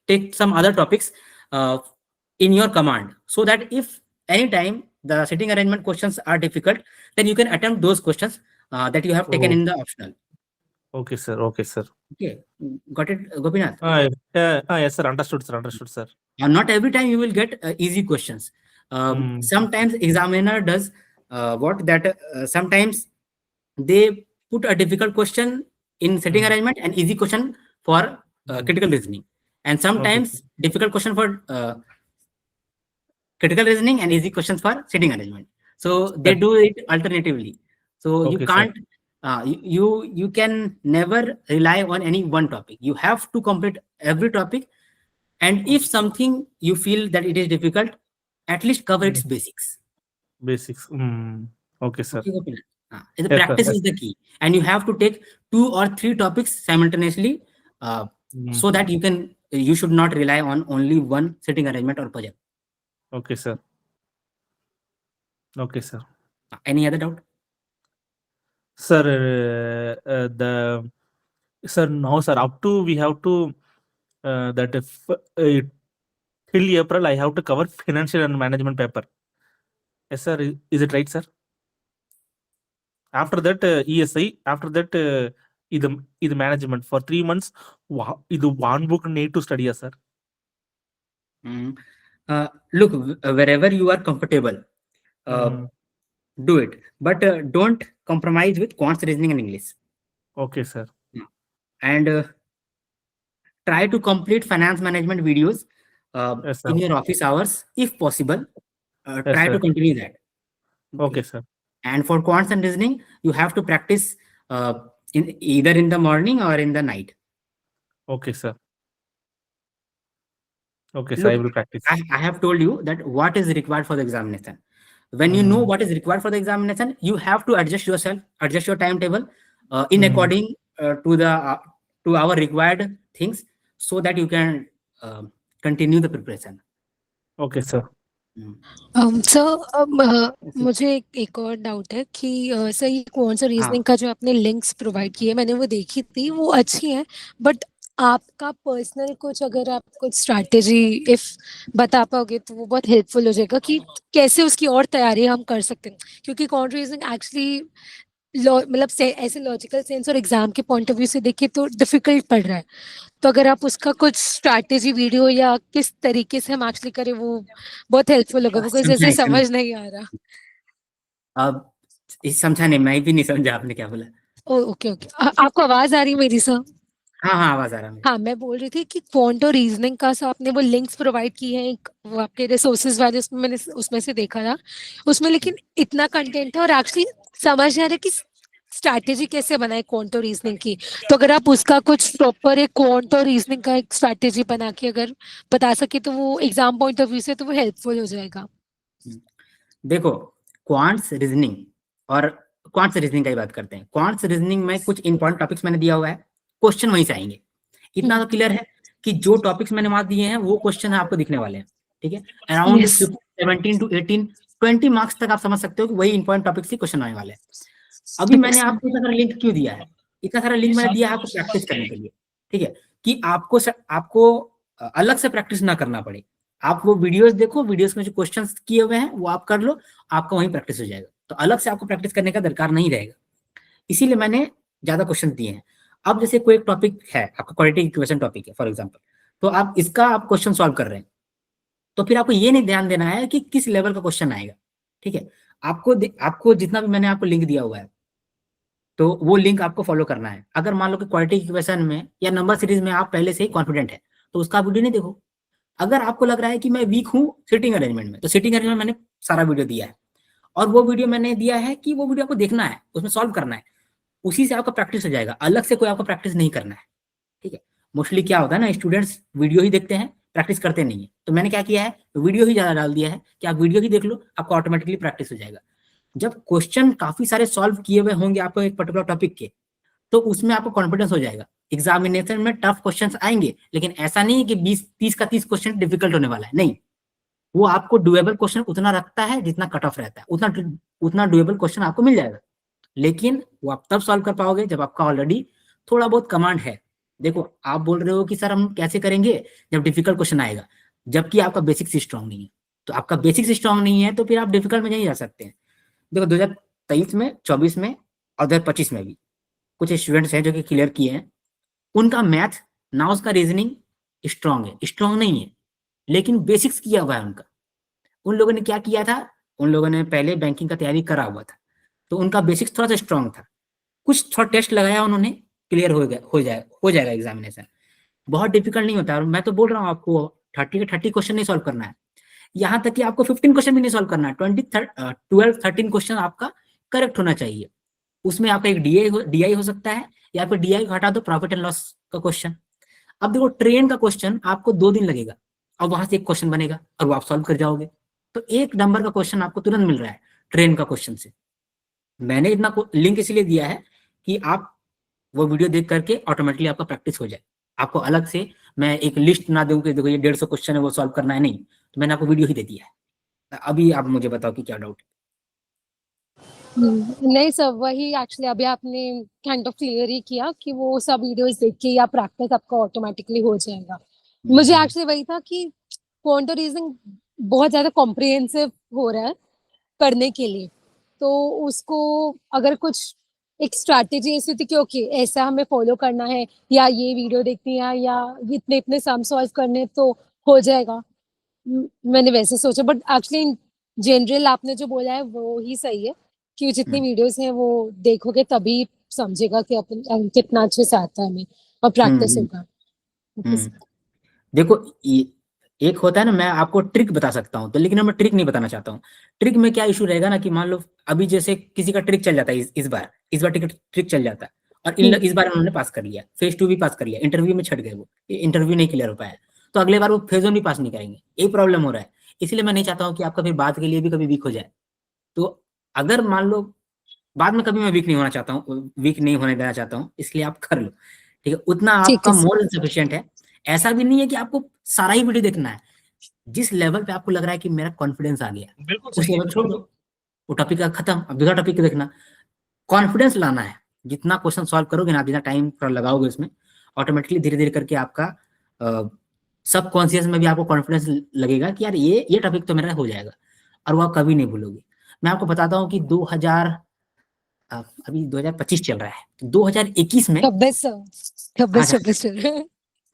take some other topics in your command, so that if anytime the sitting arrangement questions are difficult, then you can attempt those questions that you have taken Oh, in the optional. okay, sir. Okay, sir. Okay, got it, Gopinath? Yes, sir. Understood, sir. Understood, sir. Not every time you will get easy questions. Sometimes examiner does what that sometimes they put a difficult question in sitting arrangement and easy question for critical reasoning, and sometimes difficult question for critical reasoning and easy questions for sitting arrangement. So they That- do it alternatively. So you Okay, sir. can't you can never rely on any one topic. You have to complete every topic, and if something you feel that it is difficult, at least cover its basics. Basics. Okay, sir. Okay, Gopinath? The Yes, sir. practice Yes. is the key, and you have to take 2 or 3 topics simultaneously, so that you should not rely on only one sitting arrangement or project. Okay, sir. Okay, sir. Any other doubt? Sir, sir, now, sir, up to we have to that if till April I have to cover financial and management paper. Yes, sir. Is it right, sir? After that ESI, after that ಇದು management for 3 months ಇದು one book need to study sir. Look, wherever you are comfortable, do it, but don't compromise with quants, reasoning and English. Okay sir. And try to complete finance management videos Yes sir. in your office hours if possible. Yes, Try to sir. continue that. Okay sir. And for quants and reasoning, you have to practice either in the morning or in the night. Okay sir. Okay sir, I Look, will practice. I have told you that what is required for the examination. When you know what is required for the examination, you have to adjust yourself, adjust your timetable in according to our required things, so that you can continue the preparation. Okay sir. Sir मुझे एक और doubt है कि sir ये quants और reasoning का जो आपने लिंक्स प्रोवाइड किए मैंने वो देखी थी, वो अच्छी है, बट आपका पर्सनल कुछ अगर आप कुछ स्ट्रैटेजी इफ बता पाओगे तो वो बहुत हेल्पफुल हो जाएगा कि कैसे उसकी और तैयारी हम कर सकते हैं, क्योंकि क्वांट रीजनिंग एक्चुअली मतलब ऐसे लॉजिकल सेंस और एग्जाम के पॉइंट ऑफ व्यू से देखे तो डिफिकल्ट पड़ रहा है, तो अगर आप उसका कुछ स्ट्रैटेजी वीडियो या किस तरीके से हम एक्चुअली करें वो बहुत हेल्पफुल होगा, बिकॉज जैसे समझ नहीं आ रहा। अब समझा नहीं, मैं भी नहीं समझा आपने क्या बोला। ओके आपको आवाज आ रही है मेरी सर? हाँ आवाज आ रहा है। हाँ, मैं बोल रही थी कि क्वांट और रीजनिंग का सो आपने वो लिंक्स प्रोवाइड किए हैं, वो आपके रिसोर्सेज वाले उसमें मैंने उसमें से देखा था उसमें, लेकिन इतना कंटेंट है और एक्चुअली समझ नहीं आ रहा कि स्ट्रैटेजी कैसे बनाए क्वांट और रीजनिंग की, तो अगर आप उसका कुछ प्रॉपर एक क्वांट और रीजनिंग का एक स्ट्रैटेजी बना के अगर बता सके तो वो एग्जाम पॉइंट ऑफ व्यू से तो वो हेल्पफुल हो जाएगा। देखो, क्वांट्स रीजनिंग और क्वांट्स रीजनिंग की बात करते हैं। क्वांट्स रीजनिंग में कुछ इंपॉर्टेंट टॉपिक्स मैंने दिया हुआ है, क्वेश्चन वहीं से आएंगे। इतना तो क्लियर है कि जो टॉपिक्स मैंने वहां दिए हैं वो क्वेश्चन आपको दिखने वाले हैं, ठीक है। अराउंड 17 to 18 20 मार्क्स तक आप समझ सकते हो कि वही इंपॉर्टेंट टॉपिक से क्वेश्चन आने वाले हैं। अभी मैंने आपको इतना सारा लिंक क्यों दिया है? इतना सारा लिंक मैंने दिया है आपको प्रैक्टिस करने के लिए, ठीक है, कि आपको अलग से प्रैक्टिस ना करना पड़े। आप वो वीडियोस देखो, वीडियोस में जो क्वेश्चंस किए हुए हैं वो आप कर लो, आपका वहीं प्रैक्टिस हो जाएगा, तो अलग से आपको प्रैक्टिस करने का दरकार नहीं रहेगा। इसीलिए मैंने ज्यादा क्वेश्चन दिए हैं। अब जैसे कोई एक टॉपिक है आपका, क्वाड्रेटिक इक्वेशन टॉपिक है फॉर एग्जांपल, तो आप इसका आप क्वेश्चन सॉल्व कर रहे हैं, तो फिर आपको ये नहीं ध्यान देना है कि किस लेवल का क्वेश्चन आएगा, ठीक है। आपको जितना भी मैंने आपको लिंक दिया हुआ है तो वो लिंक आपको फॉलो करना है। अगर मान लो कि क्वाड्रेटिक इक्वेशन में या नंबर सीरीज में आप पहले से ही कॉन्फिडेंट है तो उसका वीडियो नहीं देखो। अगर आपको लग रहा है कि मैं वीक हूँ सिटिंग अरेंजमेंट में, तो सिटिंग अरेंजमेंट मैंने सारा वीडियो दिया है, और वो वीडियो मैंने दिया है कि वो वीडियो आपको देखना है, उसमें सॉल्व करना है, उसी से आपका प्रैक्टिस हो जाएगा, अलग से कोई आपको प्रैक्टिस नहीं करना है, ठीक है। मोस्टली क्या होता है ना, स्टूडेंट्स वीडियो ही देखते हैं, प्रैक्टिस करते नहीं है, तो मैंने क्या किया है, वीडियो ही ज्यादा डाल दिया है कि आप वीडियो ही देख लो, आपको ऑटोमेटिकली प्रैक्टिस हो जाएगा। जब क्वेश्चन काफी सारे सॉल्व किए हुए होंगे आपको एक पर्टिकुलर टॉपिक के, तो उसमें आपको कॉन्फिडेंस हो जाएगा। एग्जामिनेशन में टफ क्वेश्चंस आएंगे, लेकिन ऐसा नहीं है कि 30 का 30 क्वेश्चन डिफिकल्ट होने वाला है, नहीं, वो आपको डुएबल क्वेश्चन उतना रखता है जितना कट ऑफ रहता है, उतना डुएबल क्वेश्चन आपको मिल जाएगा। लेकिन वो आप तब सॉल्व कर पाओगे जब आपका ऑलरेडी थोड़ा बहुत कमांड है। देखो, आप बोल रहे हो कि सर हम कैसे करेंगे जब डिफिकल्ट क्वेश्चन आएगा, जबकि आपका बेसिक्स स्ट्रांग नहीं है। तो आपका बेसिक्स स्ट्रांग नहीं है तो फिर आप डिफिकल्ट में नहीं जा सकते हैं। देखो 2023 में, 24 में और 2025 में भी कुछ स्टूडेंट्स हैं जो कि क्लियर किए हैं, उनका मैथ ना उसका रीजनिंग स्ट्रांग है, स्ट्रांग नहीं है, लेकिन बेसिक्स किया हुआ है उनका। उन लोगों ने क्या किया था, उन लोगों ने पहले बैंकिंग का तैयारी करा हुआ था, तो उनका बेसिक्स थोड़ा सा स्ट्रांग था, कुछ थोड़ा टेस्ट लगाया उन्होंने, क्लियर हो जाएगा एग्जामिनेशन। बहुत डिफिकल्ट नहीं होता, और मैं तो बोल रहा हूँ आपको 30 के 30 क्वेश्चन नहीं सॉल्व करना है, यहाँ तक कि आपको 15 क्वेश्चन भी नहीं सॉल्व करना है, 12 13 क्वेश्चन आपका करेक्ट होना चाहिए। उसमें आपका एक डीआई हो सकता है, या फिर डीआई हटा दो प्रॉफिट एंड लॉस का क्वेश्चन। अब देखो, ट्रेन का क्वेश्चन आपको 2 दिन लगेगा और वहां से एक क्वेश्चन बनेगा और वो आप सॉल्व कर जाओगे, तो 1 नंबर का क्वेश्चन आपको तुरंत मिल रहा है ट्रेन का क्वेश्चन से। मैंने इतना लिंक इसलिए दिया है कि आप वो वीडियो देख करके ऑटोमेटिकली आपका प्रैक्टिस हो जाए। आपको अलग से मैं एक लिस्ट ना दूं कि देखो ये 150 क्वेश्चन है वो सॉल्व करना है, नहीं, तो मैंने आपको वीडियो ही दे दिया है। अभी आप मुझे बताओ कि क्या डाउट है। नहीं सर, वही एक्चुअली अभी आपने काइंड ऑफ क्लियर ही किया कि वो सब वीडियोस देख के या प्रैक्टिस आपका ऑटोमेटिकली हो जाएगा। मुझे एक्चुअली वही था कि क्वांट रीजनिंग बहुत ज्यादा कॉम्प्रिहेंसिव हो रहा है पढ़ने के लिए, तो उसको अगर कुछ एक स्ट्रैटेजी ऐसी थी कि ओके ऐसा हमें फॉलो करना है, या ये वीडियो देखनी है, या इतने इतने सम सॉल्व करने तो हो जाएगा। मैंने वैसे सोचा, बट एक्चुअली जनरल आपने जो बोला है वो ही सही है कि जितनी वीडियोस हैं वो देखोगे तभी समझेगा कि अपन कितना अच्छे से आता है हमें, और प्रैक्टिस होगा। देखो एक होता है ना, मैं आपको ट्रिक बता सकता हूँ तो, लेकिन मैं ट्रिक नहीं बताना चाहता हूँ। ट्रिक में क्या इशू रहेगा ना कि मान लो अभी जैसे किसी का ट्रिक चल जाता है, इस बार ट्रिक चल जाता है, और इस बार उन्होंने पास कर लिया, फेज 2 भी पास कर लिया, इंटरव्यू में छट गए, वो इंटरव्यू नहीं क्लियर हो पाया, तो अगले बार वो फेज 1 भी पास नहीं करेंगे। यही प्रॉब्लम हो रहा है। इसलिए मैं नहीं चाहता हूँ कि आपका फिर बाद के लिए भी कभी वीक हो जाए। तो अगर मान लो बाद में कभी मैं वीक नहीं होना चाहता हूँ, वीक नहीं होने देना चाहता हूँ, इसलिए आप कर लो, ठीक है, उतना आपका मोर इनसफिशिएंट है। ऐसा भी नहीं है कि आपको सारा ही वीडियो देखना है। जिस लेवल पे आपको लग रहा है कि मेरा कॉन्फिडेंस आ गया, उस लेवल छोड़ दो, वो टॉपिक का खत्म, अब दूसरा टॉपिक देखना। कॉन्फिडेंस लाना है। जितना क्वेश्चन सॉल्व करोगे ना, जितना टाइम लगाओगे उसमें, ऑटोमेटिकली धीरे धीरे करके आपका सब कॉन्शियस में भी आपको कॉन्फिडेंस लगेगा कि यार ये टॉपिक तो मेरा हो जाएगा, और वो आप कभी नहीं भूलोगे। मैं आपको बताता हूँ कि 2025 चल रहा है, 2021 में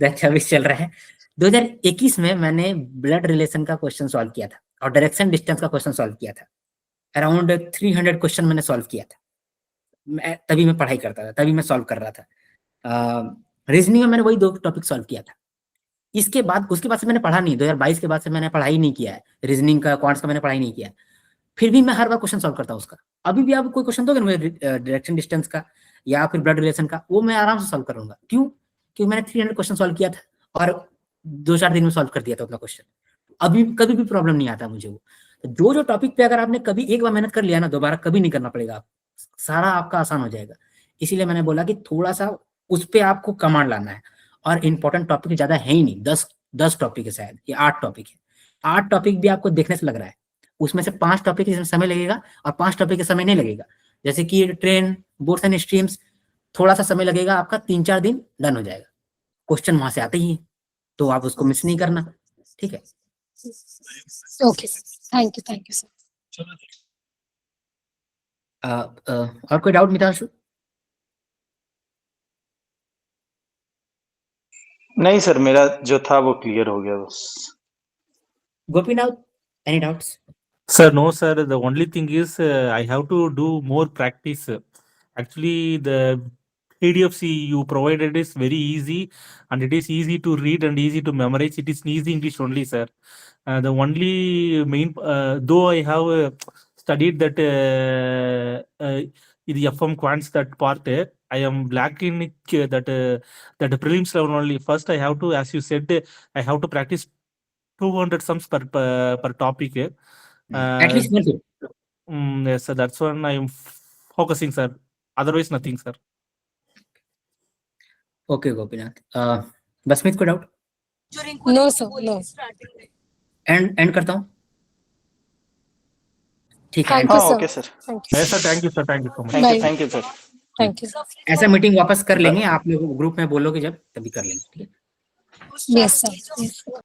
26 चल रहा है। 2021 में मैंने ब्लड रिलेशन का क्वेश्चन सॉल्व किया था, और डायरेक्शन डिस्टेंस का क्वेश्चन सॉल्व किया था। अराउंड 300 क्वेश्चन मैंने सॉल्व किया था। तभी मैं पढ़ाई करता था, तभी मैं सॉल्व कर रहा था। रीजनिंग में मैंने वही 2 टॉपिक सॉल्व किया था। उसके बाद से मैंने पढ़ा नहीं। 2022 के बाद से मैंने पढ़ाई नहीं किया है, रीजनिंग का, क्वांट्स का मैंने पढ़ाई नहीं किया। फिर भी मैं हर बार क्वेश्चन सॉल्व करता हूँ उसका। अभी भी आप कोई क्वेश्चन दोगे ना मुझे डायरेक्शन डिस्टेंस का या फिर ब्लड रिलेशन का, वो मैं आराम से सॉल्व करूंगा। क्यों? क्योंकि मैंने 300 क्वेश्चन सॉल्व किया था, और 2-4 दिन में सॉल्व कर दिया था उतना क्वेश्चन। अभी कभी भी प्रॉब्लम नहीं आता मुझे वो। तो जो टॉपिक पे अगर आपने कभी एक बार मेहनत कर लिया ना, दोबारा कभी नहीं करना पड़ेगा, आप सारा आपका आसान हो जाएगा। इसीलिए मैंने बोला कि थोड़ा सा उस पर आपको कमांड लाना है। और इंपॉर्टेंट टॉपिक ज्यादा है ही नहीं, 10 टॉपिक है शायद, या 8 टॉपिक है। 8 टॉपिक भी आपको देखने से लग रहा है, उसमें से 5 टॉपिक के समय लगेगा और 5 टॉपिक के समय नहीं लगेगा। जैसे कि ट्रेन, बोट्स एंड स्ट्रीम्स, थोड़ा सा समय लगेगा आपका, 3-4 दिन डन हो जाएगा। क्वेश्चन वहां से आते ही है, तो आप उसको मिस नहीं करना, ठीक है? Okay, thank you sir. और कोई डाउट मितांशु? नहीं सर, मेरा जो था वो क्लियर हो गया बस। Gopinath, any doubts? Sir, no, sir. The only thing is I have to do more practice. Actually, the PDFs you provided is very easy, and it is easy to read and easy to memorize. It is easy English only, sir. The only main, though I have studied that the FM quants that part, I am lacking that that prelims level only. First, I have to, as you said, I have to practice 200 sums per topic. At least 150. Yes, sir. That's when I'm focusing, sir. Otherwise, nothing, sir. Okay, Gopinath. Basmit को doubt? No sir, no. End करता हूँ, ठीक है? Thank you sir. Okay sir. Yes, sir. Thank you, sir. Thank you so much. Thank you sir. Thank you. ऐसा meeting वापस कर लेंगे, आप लोग ग्रुप में बोलोगे जब, तभी कर लेंगे, ठीक है? Yes sir.